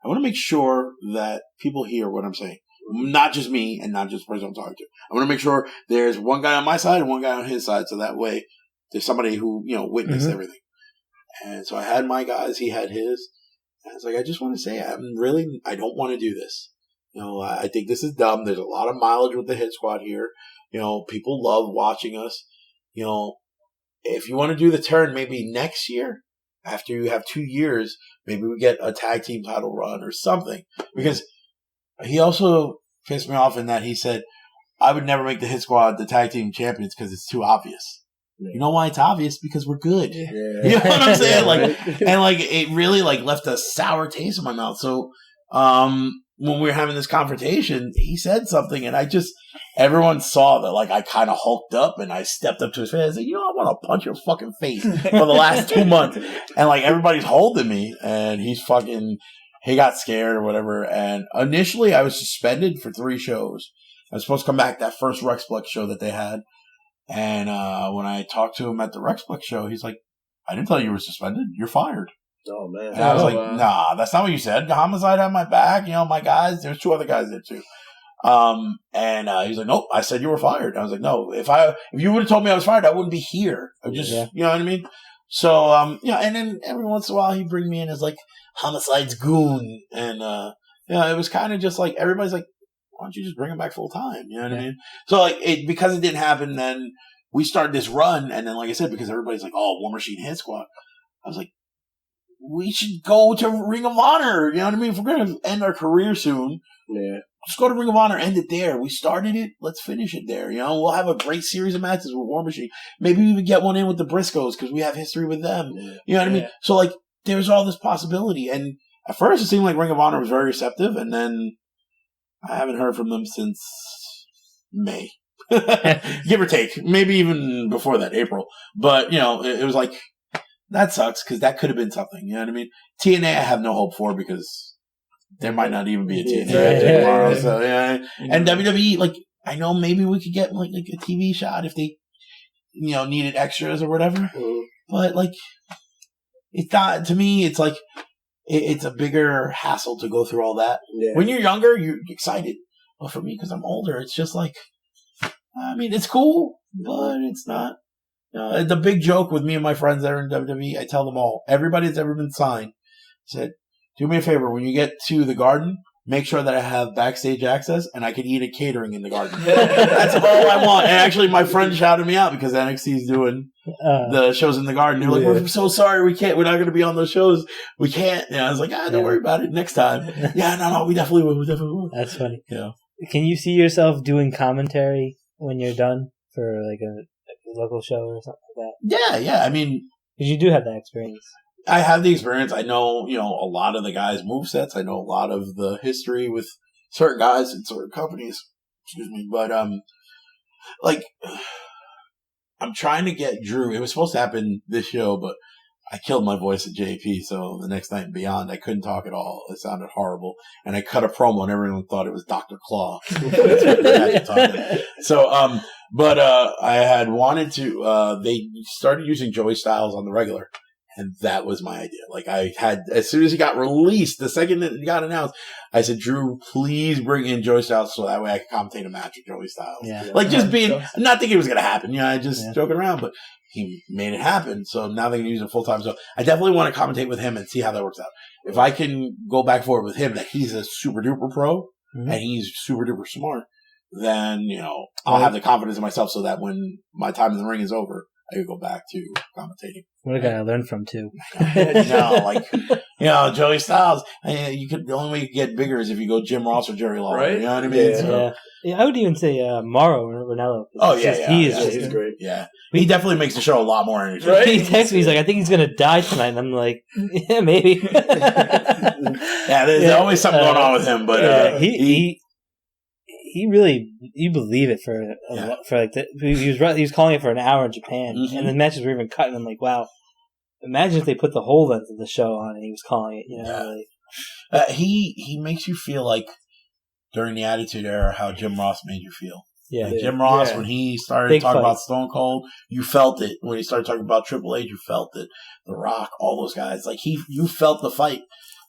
I want to make sure that people hear what I'm saying. Not just me and not just the person I'm talking to. I want to make sure there's one guy on my side and one guy on his side, so that way there's somebody who, witnessed everything. And so I had my guys, he had his. And I was like, I just want to say, I don't want to do this. I think this is dumb. There's a lot of mileage with the Hit Squad here. People love watching us. If you want to do the turn, maybe next year, after you have 2 years, maybe we get a tag team title run or something. Because he also pissed me off in that he said, I would never make the Hit Squad the tag team champions because it's too obvious. Yeah. You know why it's obvious? Because we're good. Yeah. You know what I'm saying? And it really left a sour taste in my mouth. So, when we were having this confrontation, he said something, and everyone saw that, I kind of hulked up, and I stepped up to his face. I said, I want to punch your fucking face for the last 2 months. And, everybody's holding me, and he got scared or whatever. And initially, I was suspended for 3 shows. I was supposed to come back that first Rexplex show that they had. And when I talked to him at the Rexplex show, he's like, I didn't tell you were suspended. You're fired. Oh, man. And I was like, nah, that's not what you said. Homicide had my back. My guys. There's 2 other guys there, too. And he's like, nope, I said you were fired. I was like, no, if you would have told me I was fired, I wouldn't be here. I just, you know what I mean? So, and then every once in a while he'd bring me in as Homicide's goon. And, it was kind of just everybody's like, why don't you just bring him back full time? You know what I mean? So because it didn't happen, then we started this run. And then, like I said, because everybody's like, oh, War Machine Hit Squad. I was like, we should go to Ring of Honor. You know what I mean? If we're going to end our career soon, let's go to Ring of Honor, end it there. We started it. Let's finish it there. We'll have a great series of matches with War Machine. Maybe we even get one in with the Briscoes because we have history with them. You know what I mean? So, there's all this possibility. And at first, it seemed like Ring of Honor was very receptive. And then I haven't heard from them since May. Give or take. Maybe even before that, April. But, it was like, that sucks because that could have been something. You know what I mean? TNA I have no hope for because there might not even be a TNA tomorrow. So, yeah. And WWE, like, I know maybe we could get like a TV shot if they, needed extras or whatever. But, like, it's not, to me, it's like, it's a bigger hassle to go through all that. Yeah. When you're younger, you're excited. But for me, because I'm older, it's just like, I mean, it's cool, but it's not. The big joke with me and my friends that are in WWE, I tell them all, everybody that's ever been signed said, do me a favor, when you get to the Garden, make sure that I have backstage access and I can eat at catering in the Garden. That's all I want. And actually, my friend shouted me out because NXT is doing the shows in the Garden. They're like, we're so sorry, we're not going to be on those shows. We can't. And I was like, don't worry about it next time. Yeah, no, we definitely will. That's funny. Yeah. Can you see yourself doing commentary when you're done for like a local show or something like that? Yeah. I mean, because you do have that experience. I have the experience. I know, a lot of the guys' movesets. I know a lot of the history with certain guys and certain companies. Excuse me. But, like, I'm trying to get Drew. It was supposed to happen this show, but I killed my voice at JP. So the next night and beyond, I couldn't talk at all. It sounded horrible. And I cut a promo and everyone thought it was Dr. Claw. So, but I had wanted to, they started using Joey Styles on the regular. And that was my idea. Like as soon as he got released, the second that he got announced, I said, Drew, please bring in Joey Styles so that way I can commentate a match with Joey Styles. Yeah. Like just being, not thinking it was going to happen. I just joking around, but he made it happen. So now they're going to use it full time. So I definitely want to commentate with him and see how that works out. If I can go back forward with him that he's a super duper pro and he's super duper smart, then, I'll have the confidence in myself so that when my time in the ring is over, I could go back to commentating. What a guy I learned from too. Joey Styles. The only way you get bigger is if you go Jim Ross or Jerry Lawler. Right? You know what I mean? Yeah. I would even say Mauro Ranallo. He's great. Yeah, he definitely makes the show a lot more interesting. Right? He texts me. He's like, I think he's gonna die tonight, and I'm like, yeah, maybe. There's always something going on with him, but he really, you believe it for like he was calling it for an hour in Japan, and the matches were even cut, and I'm like, wow, imagine if they put the whole length of the show on and he was calling it. He makes you feel like during the Attitude Era how Jim Ross made you feel. Yeah, like Jim Ross when he started talking about Stone Cold, you felt it. When he started talking about Triple H, you felt it. The Rock, all those guys, like you felt the fight.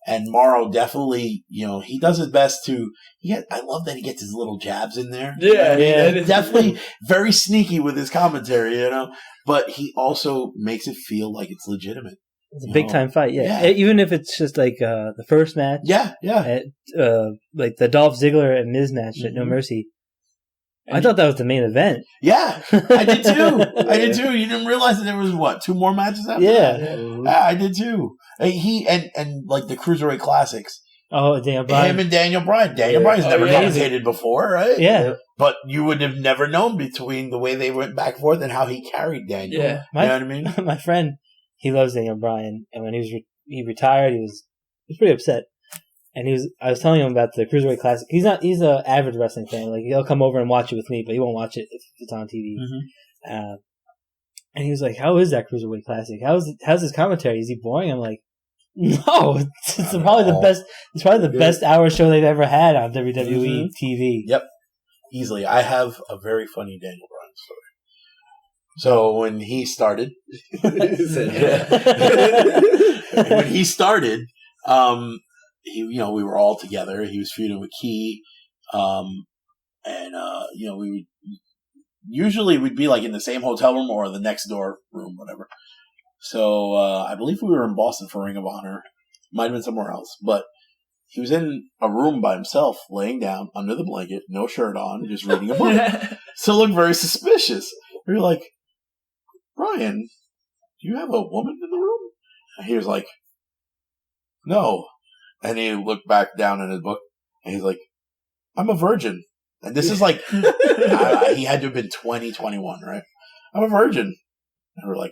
And Mauro definitely, he does his best to. I love that he gets his little jabs in there. Yeah. Definitely very sneaky with his commentary, But he also makes it feel like it's legitimate. It's a big time fight, yeah. Even if it's just like the first match, yeah. Like the Dolph Ziggler and Miz match at No Mercy. I thought that was the main event. Yeah, I did too. You didn't realize that there was 2 more matches after that? Yeah, I did too. He and like the Cruiserweight Classics. Oh, Daniel Bryan. Him and Daniel Bryan. Daniel Bryan's never commentated before, right? Yeah. But you would have never known between the way they went back and forth and how he carried Daniel. Yeah. You know what I mean? My friend, he loves Daniel Bryan, and when he retired, he was pretty upset. And I was telling him about the Cruiserweight Classic. He's an avid wrestling fan. Like, he'll come over and watch it with me, but he won't watch it if it's on TV. And he was like, how is that Cruiserweight Classic? How's his commentary? Is he boring? I'm like, no, it's probably the best hour show they've ever had on WWE TV. Yep. Easily. I have a very funny Daniel Bryan story. So when he started, we were all together. He was feuding with Key, we'd be like in the same hotel room or the next door room, whatever. So I believe we were in Boston for Ring of Honor. Might have been somewhere else, but he was in a room by himself, laying down under the blanket, no shirt on, just reading a book. So it looked very suspicious. We were like, Brian, do you have a woman in the room? And he was like, no. And he looked back down in his book, and he's like, I'm a virgin. And this is like, he had to have been 20, 21, right? I'm a virgin. And we're like,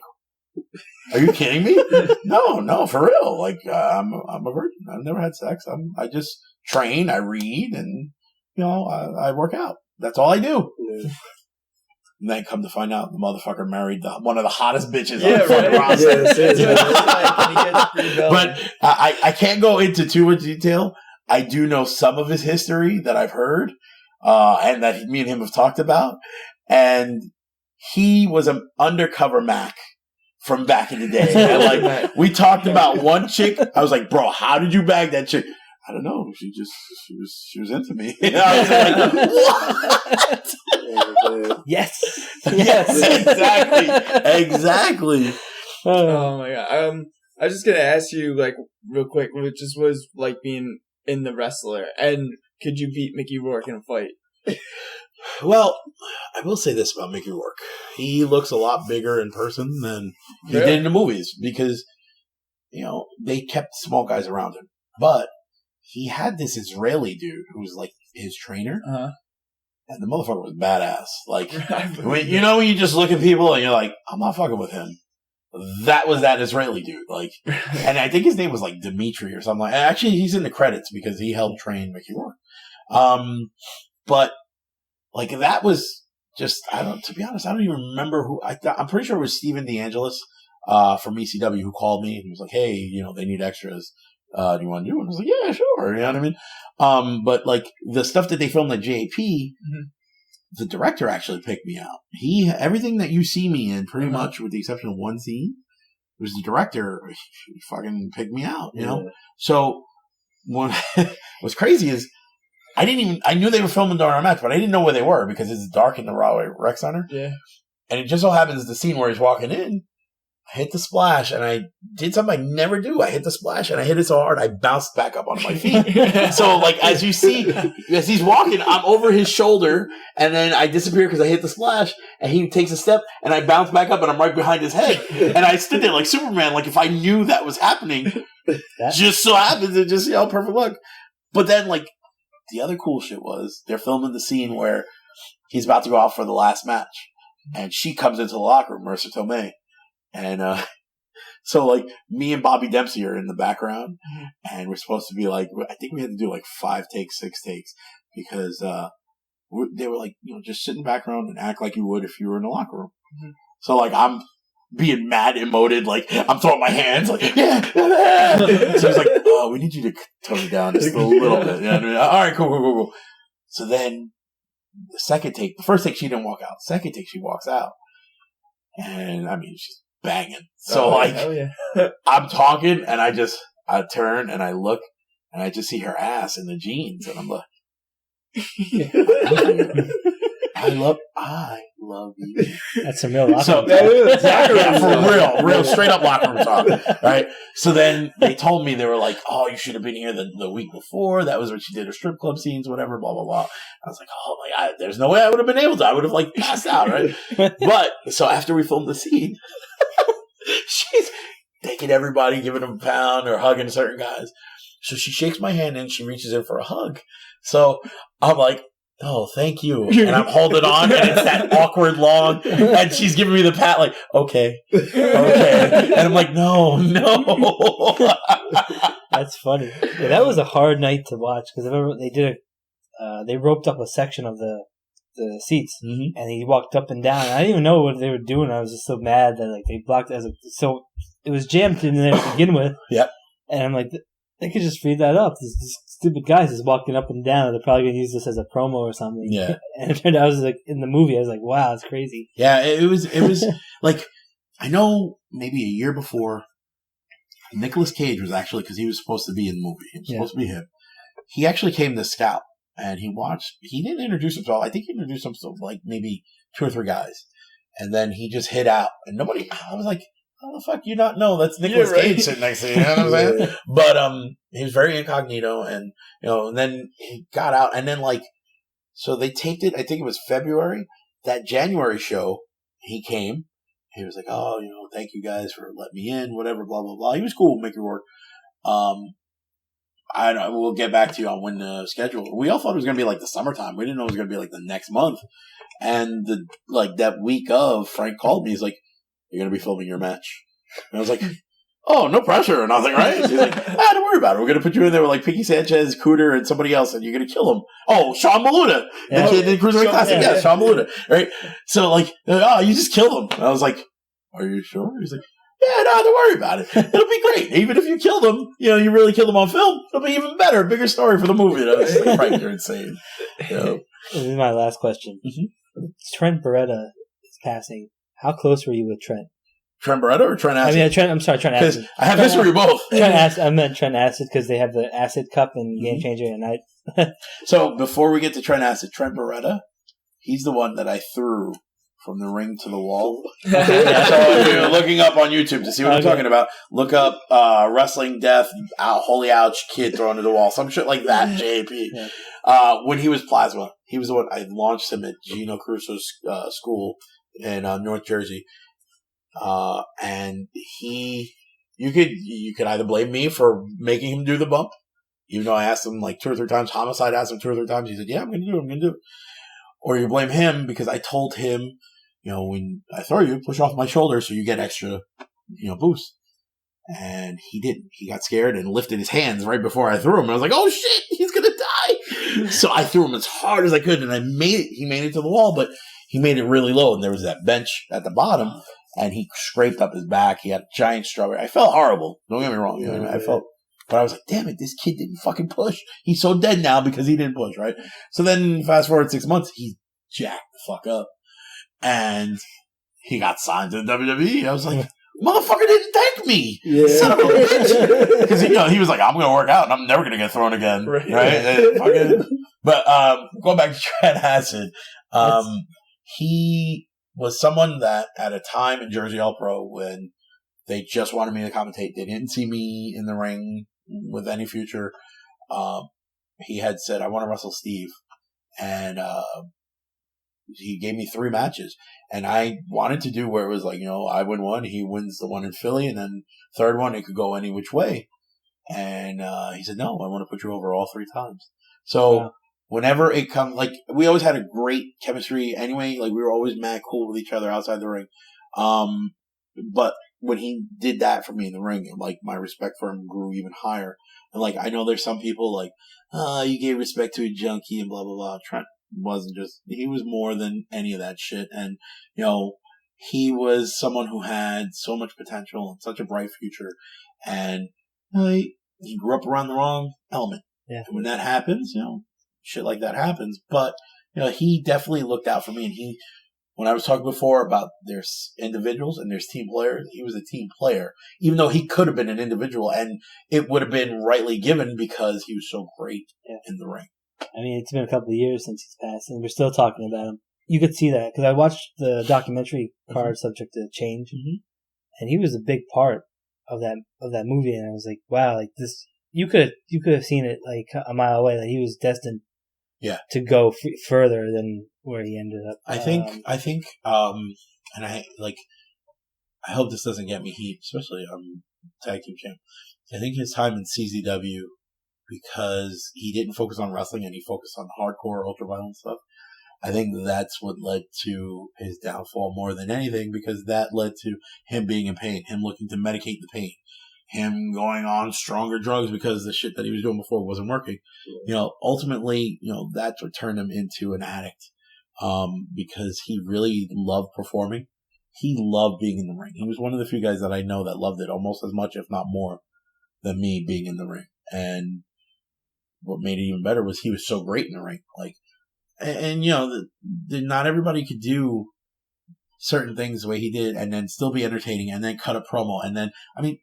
are you kidding me? No, for real. Like, I'm a virgin. I've never had sex. I just train, I read, and, I work out. That's all I do. And then come to find out, the motherfucker married one of the hottest bitches Yeah, on the fucking right. roster. But I can't go into too much detail. I do know some of his history that I've heard, and that me and him have talked about. And he was an undercover Mac from back in the day. And like, we talked about one chick. I was like, bro, how did you bag that chick? I don't know. She was into me. I was like, what? Yes. Yes, exactly. Oh my god. I was just gonna ask you, like, real quick, what it just was like being in The Wrestler, and could you beat Mickey Rourke in a fight? Well, I will say this about Mickey Rourke. He looks a lot bigger in person than he did in the movies because, they kept small guys around him. But he had this Israeli dude who was like his trainer. Uh-huh. And the motherfucker was badass. Like, when you just look at people and you're like, I'm not fucking with him. That was that Israeli dude. Like, and I think his name was like Dimitri or something like that. Actually, he's in the credits because he helped train Mickey Rourke. But like, that was just, to be honest, I don't even remember who, I'm pretty sure it was Steven DeAngelis, from ECW who called me and he was like, hey, they need extras. Do you want to do it? I was like, yeah, sure. You know what I mean? But like the stuff that they filmed at JP, the director actually picked me out. Everything that you see me in, pretty much with the exception of one scene, was the director. He fucking picked me out, you know? So what's crazy is I knew they were filming during our match, but I didn't know where they were because it's dark in the Rahway Rec Center. Yeah. And it just so happens the scene where he's walking in, I hit the splash, and I did something I never do. I hit the splash, and I hit it so hard, I bounced back up onto my feet. So, like, as you see, as he's walking, I'm over his shoulder, and then I disappear because I hit the splash, and he takes a step, and I bounce back up, and I'm right behind his head. And I stood there like Superman, like if I knew that was happening, just so happens, it just, perfect luck. But then, like, the other cool shit was, they're filming the scene where he's about to go out for the last match, and she comes into the locker room, Marissa Tomei. And so, like, me and Bobby Dempsey are in the background, and we're supposed to be like, I think we had to do like 5 takes, 6 takes, because they were like, just sit in the background and act like you would if you were in the locker room. So, like, I'm being mad emoted, like, I'm throwing my hands, like, yeah. So he's like, oh, we need you to tone it down just a little bit. Yeah, all right, cool. So then the first take, she didn't walk out. Second take, she walks out. And, I mean, she's banging. So, I'm talking, and I turn, and I look, and I just see her ass in the jeans, and I'm like, I love you. That's some real locker room talk. For real straight up locker room talk. Right? So then they told me, they were like, oh, you should have been here the week before. That was when she did her strip club scenes, whatever, blah, blah, blah. I was like, oh my God, there's no way I would have been able to. I would have like passed out, right? But, so after we filmed the scene, she's taking everybody, giving them a pound or hugging certain guys. So she shakes my hand and she reaches in for a hug. So I'm like, oh, thank you. And I'm holding on, and it's that awkward long, and she's giving me the pat, like, okay. And I'm like, no. That's funny. Yeah, that was a hard night to watch, because I remember they roped up a section of the seats, and he walked up and down. And I didn't even know what they were doing. I was just so mad that like they blocked it. So it was jammed in there to begin with. Yep. And I'm like, they could just freed that up. These stupid guys just walking up and down. They're probably going to use this as a promo or something. Yeah. And it turned out I was like in the movie. I was like, wow, it's crazy. Yeah, it was like, I know maybe a year before, Nicolas Cage was actually, because he was supposed to be in the movie. It was supposed to be him. He actually came to scout, and he didn't introduce himself. I think he introduced himself like maybe 2 or 3 guys. And then he just hit out, and I was like, how the fuck you not know? That's Nicolas Cage sitting next to you. You know what I'm saying? But he was very incognito, and and then he got out, and then like, so they taped it. I think it was February. That January show, he came. He was like, oh, thank you guys for letting me in, whatever, blah blah blah. He was cool with Mickey Rourke. I don't. We'll get back to you on when the schedule. We all thought it was gonna be like the summertime. We didn't know it was gonna be like the next month. And that week of, Frank called me. He's like, you're going to be filming your match. And I was like, oh, no pressure. And I was like, right? He's like, don't worry about it. We're going to put you in there with like Pinky Sanchez, Cooter, and somebody else, and you're going to kill him. Oh, Sean Maluda. The kid in Cruiserweight Classic. Yeah, Sean Maluda. Right? So, like, oh, you just killed him. And I was like, are you sure? He's like, yeah, no, don't worry about it. It'll be great. Even if you killed him, you really killed him on film, it'll be even better. Bigger story for the movie. And I was like, right, you're insane. This is my last question. Mm-hmm. Trent Beretta is passing. How close were you with Trent? Trent Beretta or Trent Acid? I mean, I'm sorry, Trent Acid. I have history of both. I meant Trent Acid because they have the Acid Cup and Game Changer, and So before we get to Trent Acid, Trent Beretta, he's the one that I threw from the ring to the wall. So if you're looking up on YouTube to see what I'm talking about, look up Wrestling Death, Holy Ouch, kid thrown to the wall, some shit like that, JAP. Yeah. When he was Plasma, he was the one, I launched him at Gino Caruso's school in North Jersey. And you could either blame me for making him do the bump, even though I asked him like 2 or 3 times. Homicide asked him 2 or 3 times. He said, yeah, I'm going to do it. Or you blame him because I told him, when I throw you, push off my shoulder so you get extra, boost. And he didn't. He got scared and lifted his hands right before I threw him. And I was like, oh shit, he's going to die. So I threw him as hard as I could, and he made it to the wall, but he made it really low. And there was that bench at the bottom. And he scraped up his back. He had a giant strawberry. I felt horrible. Don't get me wrong. But I was like, damn it, this kid didn't fucking push. He's so dead now because he didn't push, right? So then fast forward 6 months, he jacked the fuck up. And he got signed to the WWE. I was like, motherfucker didn't thank me. Yeah. Son of a bitch. Because, he was like, I'm going to work out and I'm never going to get thrown again. Right? But going back to Trent Acid, he was someone that at a time in Jersey All Pro when they just wanted me to commentate, they didn't see me in the ring with any future. He had said, I want to wrestle Steve. And he gave me 3 matches. And I wanted to do where it was like, I win one, he wins the one in Philly, and then third one, it could go any which way. And he said, no, I want to put you over all 3 times. So whenever it comes, like, we always had a great chemistry anyway. Like, we were always mad cool with each other outside the ring. But when he did that for me in the ring, like, my respect for him grew even higher. And, like, I know there's some people like, you gave respect to a junkie and blah, blah, blah. Trent he was more than any of that shit. And, he was someone who had so much potential and such a bright future. And he grew up around the wrong element. Yeah. And when that happens, shit like that happens. But, he definitely looked out for me. And when I was talking before about there's individuals and there's team players, he was a team player, even though he could have been an individual, and it would have been rightly given because he was so great in the ring. I mean, it's been a couple of years since he's passed, and we're still talking about him. You could see that, because I watched the documentary Card Subject to Change, and he was a big part of that movie, and I was like, wow, like this, you could have seen it like a mile away, that he was destined to go further than where he ended up. I think, and I hope this doesn't get me heat, especially tag team champ. I think his time in CZW, because he didn't focus on wrestling and he focused on hardcore ultraviolent stuff, I think that's what led to his downfall more than anything, because that led to him being in pain, him looking to medicate the pain, him going on stronger drugs because the shit that he was doing before wasn't working. Ultimately, that's what turned him into an addict, because he really loved performing. He loved being in the ring. He was one of the few guys that I know that loved it almost as much, if not more, than me being in the ring. And what made it even better was he was so great in the ring. Like, and not everybody could do certain things the way he did and then still be entertaining and then cut a promo. And then, I mean,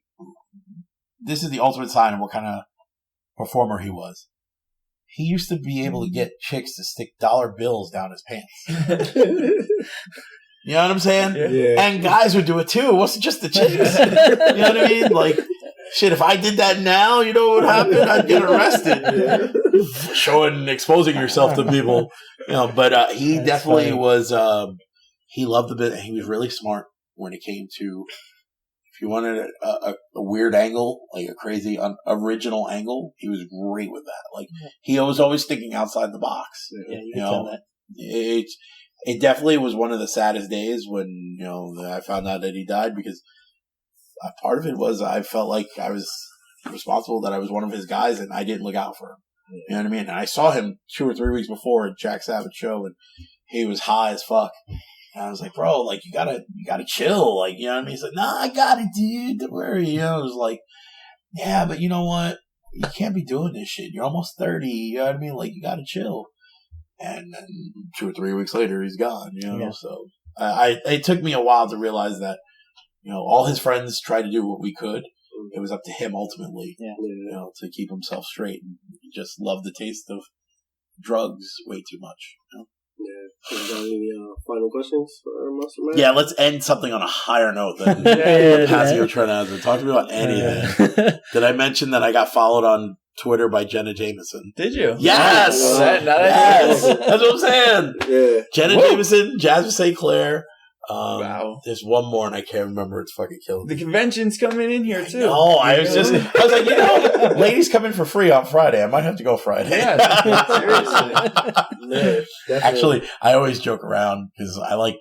this is the ultimate sign of what kind of performer he was. He used to be able to get chicks to stick dollar bills down his pants. You know what I'm saying? Yeah. And guys would do it too. It wasn't just the chicks. You know what I mean? Like, shit, if I did that now, you know what would happen? I'd get arrested. Exposing yourself to people. But he That's definitely funny. Was, he loved the bit. He was really smart when it came to, if you wanted a weird angle, like a crazy original angle, he was great with that. Like, he was always thinking outside the box. Yeah, you can tell that. It definitely was one of the saddest days when, I found out that he died, because part of it was I felt like I was responsible, that I was one of his guys, and I didn't look out for him. You know what I mean? And I saw him 2 or 3 weeks before at Jack Savage show, and he was high as fuck. And I was like, bro, like, you gotta chill. Like, you know what I mean? He's like, nah, I got it, dude. Don't worry. You know, I was like, yeah, but you know what? You can't be doing this shit. You're almost 30. You know what I mean? Like, you gotta chill. And then 2 or 3 weeks later, he's gone, you know? Yeah. So it took me a while to realize that, you know, all his friends tried to do what we could. It was up to him ultimately, you know, to keep himself straight. And he just loved the taste of drugs way too much, you know? Yeah. Got any final questions for Monsta Mack? Yeah, let's end something on a higher note than Pasio Trenazzo. Talk to me about anything. Did I mention that I got followed on Twitter by Jenna Jameson? Did you? Yes! Yes! That's what I'm saying. Yeah. Jenna Jameson, Jasmine St. Clair. Wow. There's one more and I can't remember. It's fucking killing me. The convention's coming in here too. Oh, I was like, you know, ladies come in for free on Friday. I might have to go Friday. Yeah, seriously. Yeah, actually, I always joke around because I like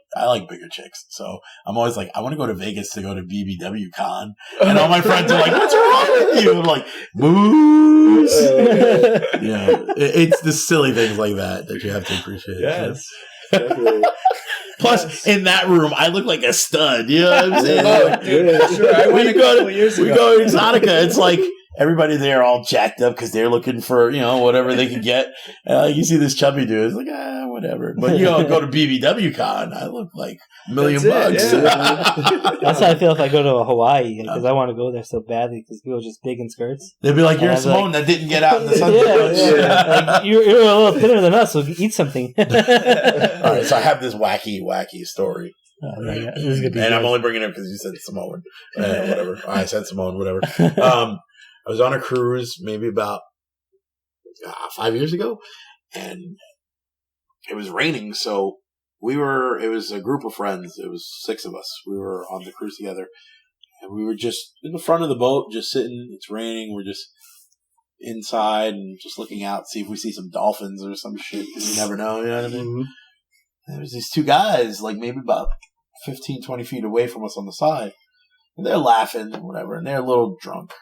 bigger chicks. So I'm always like, I want to go to Vegas to go to BBW Con. And all my friends are like, what's wrong with you? I'm like, moose. Yeah. It's the silly things like that you have to appreciate. Yes. Definitely. Plus, in that room, I look like a stud. You know what I'm saying? We go to Exotica. It's like everybody there all jacked up because they're looking for, you know, whatever they can get. You see this chubby dude. It's like, whatever. But, you know, go to BBW Con. I look like $1 million bucks. Yeah. That's how I feel if I go to Hawaii, because I want to go there so badly because people are just big in skirts. They'll be like, you're Simone that didn't get out in the sun. Like, you're a little thinner than us, so eat something. All right, so I have this wacky story. This is gonna be and I'm only bringing it up because you said Samoan. Whatever. I said Samoan, whatever. I was on a cruise maybe about 5 years ago, and it was raining, so it was a group of friends. It was 6 of us. We were on the cruise together, and we were just in the front of the boat, just sitting. It's raining. We're just inside and just looking out, see if we see some dolphins or some shit, because you never know, you know what I mean? Mm-hmm. There was these 2 guys, like maybe about 15, 20 feet away from us on the side, and they're laughing and whatever, and they're a little drunk.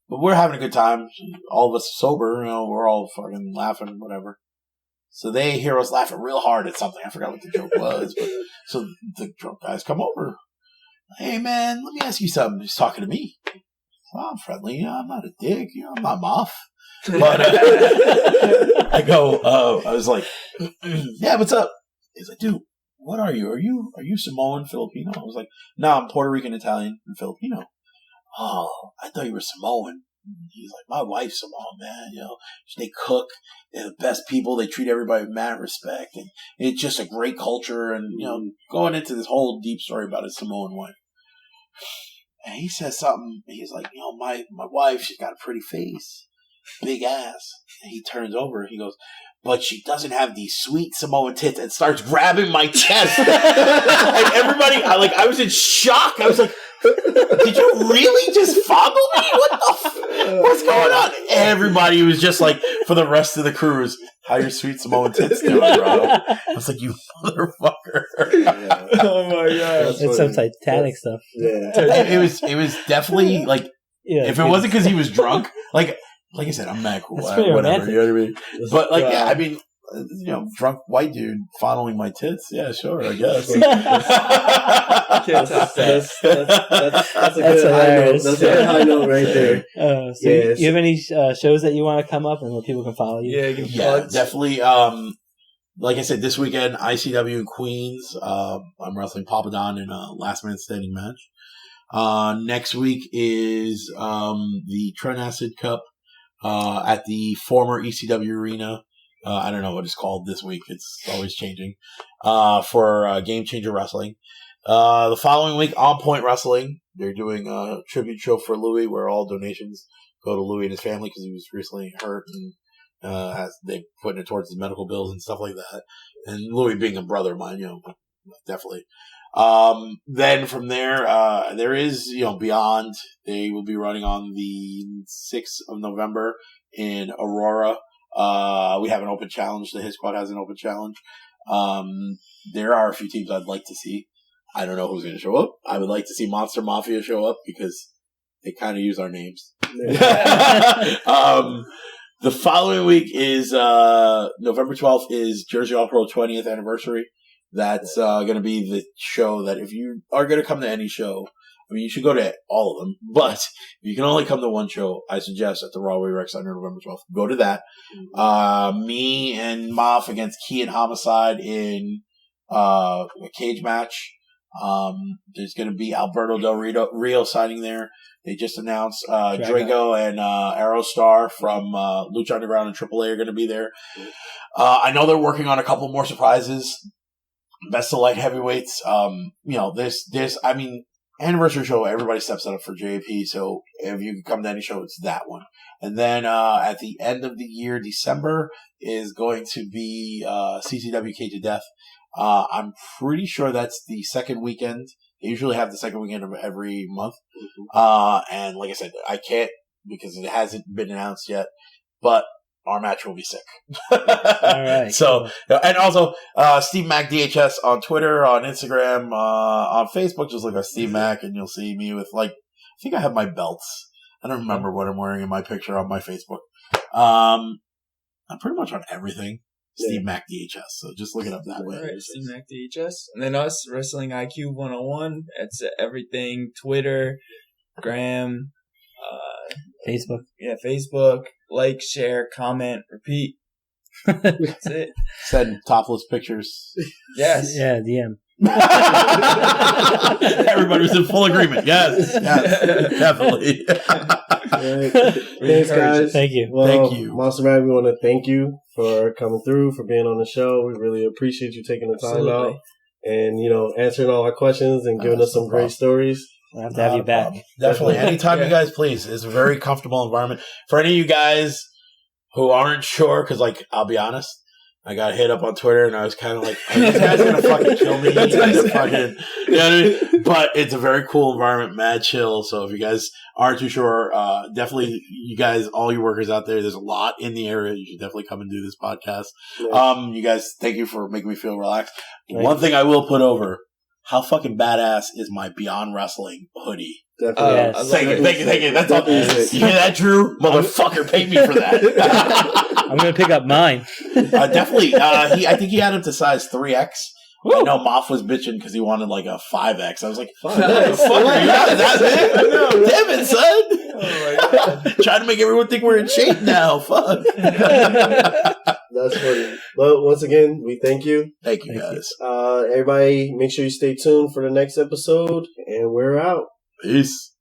But we're having a good time. All of us sober, you know, we're all fucking laughing and whatever. So they hear us laughing real hard at something. I forgot what the joke was. But so the drunk guys come over. Hey, man, let me ask you something. He's talking to me. Well, I'm friendly. You know, I'm not a dick. You know, I'm not Maff. But I go, I was like, yeah, what's up? He's like, dude, what are you? Are you Samoan, Filipino? I was like, no, I'm Puerto Rican, Italian, and Filipino. Oh, I thought you were Samoan. He's like, my wife's Samoan, man. You know, they cook. They're the best people. They treat everybody with mad respect. And it's just a great culture. And, you know, going into this whole deep story about his Samoan wife. And he says something. He's like, you know, my wife, she's got a pretty face, big ass. And he turns over. He goes, but she doesn't have these sweet Samoan tits, and starts grabbing my chest. And everybody, I was in shock. I was like, did you really just fondle me? What's going on? Everybody was just like, for the rest of the cruise, how your sweet Samoan tits doing, bro? I was like, you motherfucker. Yeah. Oh my god. It's some Titanic stuff. Yeah. It was definitely like, if it wasn't because he was drunk, like I said, I'm mad cool. Whatever, romantic. You know what I mean? But like, yeah, I mean, you know, drunk white dude fondling my tits. Yeah, sure, I guess. That's a good high note. That's a good high note right there. So you have any shows that you want to come up and where people can follow you? Yeah, definitely. Like I said, this weekend, ICW in Queens. I'm wrestling Papa Don in a last man standing match. Next week is the Trent Acid Cup at the former ECW arena. I don't know what it's called this week. It's always changing. For Game Changer Wrestling. The following week, On Point Wrestling. They're doing a tribute show for Louis, where all donations go to Louis and his family because he was recently hurt, and they're putting it towards his medical bills and stuff like that. And Louis being a brother of mine, you know, definitely. Then from there is, you know, Beyond. They will be running on the 6th of November in Aurora. We have an open challenge. The His Squad has an open challenge. There are a few teams I'd like to see. I don't know who's going to show up. I would like to see Monster Mafia show up because they kind of use our names. The following week is November 12th is Jersey All Pro 20th anniversary. That's going to be the show that if you are going to come to any show, I mean, you should go to all of them, but if you can only come to one show, I suggest at the Rawway Rec Center November 12th. Go to that. Me and Maff against Key and Homicide in a cage match. There's going to be Alberto Del Rio signing there. They just announced Drago and Aerostar from Lucha Underground and AAA are going to be there. I know they're working on a couple more surprises. Best of light heavyweights. Anniversary show, everybody steps up for JP, so if you can come to any show, it's that one. And then at the end of the year, December, is going to be CCW Cage of Death. I'm pretty sure that's the second weekend. They usually have the second weekend of every month. And like I said, I can't because it hasn't been announced yet, but our match will be sick. All right. So, and also, Steve Mack DHS on Twitter, on Instagram, on Facebook, just look at Steve Mack and you'll see me with I think I have my belts. I don't remember what I'm wearing in my picture on my Facebook. I'm pretty much on everything. Steve Mack DHS. So just look it up that way. All right, Steve Mack DHS. And then us, Wrestling IQ 101. That's everything. Twitter, Gram, Facebook. Yeah, Facebook. Like, share, comment, repeat. That's it. Send topless pictures. Yes. Yeah, DM. Everybody was in full agreement. Yes, definitely. Right. Thanks, guys. Thank you. Well, thank you. Monsta Mack, we want to thank you for coming through, for being on the show. We really appreciate you taking the time out and, answering all our questions and giving us some great stories. I'll have to have you back. Definitely. Anytime you guys please. It's a very comfortable environment. For any of you guys who aren't sure, because, I'll be honest, I got hit up on Twitter and I was kind of like, are these guys going to fucking kill me? Fucking, you know what I mean? But it's a very cool environment, mad chill. So if you guys aren't too sure, definitely, you guys, all you workers out there, there's a lot in the area. You should definitely come and do this podcast. Yeah. You guys, thank you for making me feel relaxed. One thing I will put over, how fucking badass is my Beyond Wrestling hoodie? Definitely. Yes. Thank you. That's all. You hear that, Drew? Motherfucker, pay me for that. I'm going to pick up mine. Definitely. I think he had him to size 3X. I know Maff was bitching because he wanted a 5X. I was like, motherfucker, you got that big? Damn it, son. Oh my God. Trying to make everyone think we're in shape now. Fuck. That's funny. But once again, we thank you. Thank you, guys. Everybody, make sure you stay tuned for the next episode, and we're out. Peace.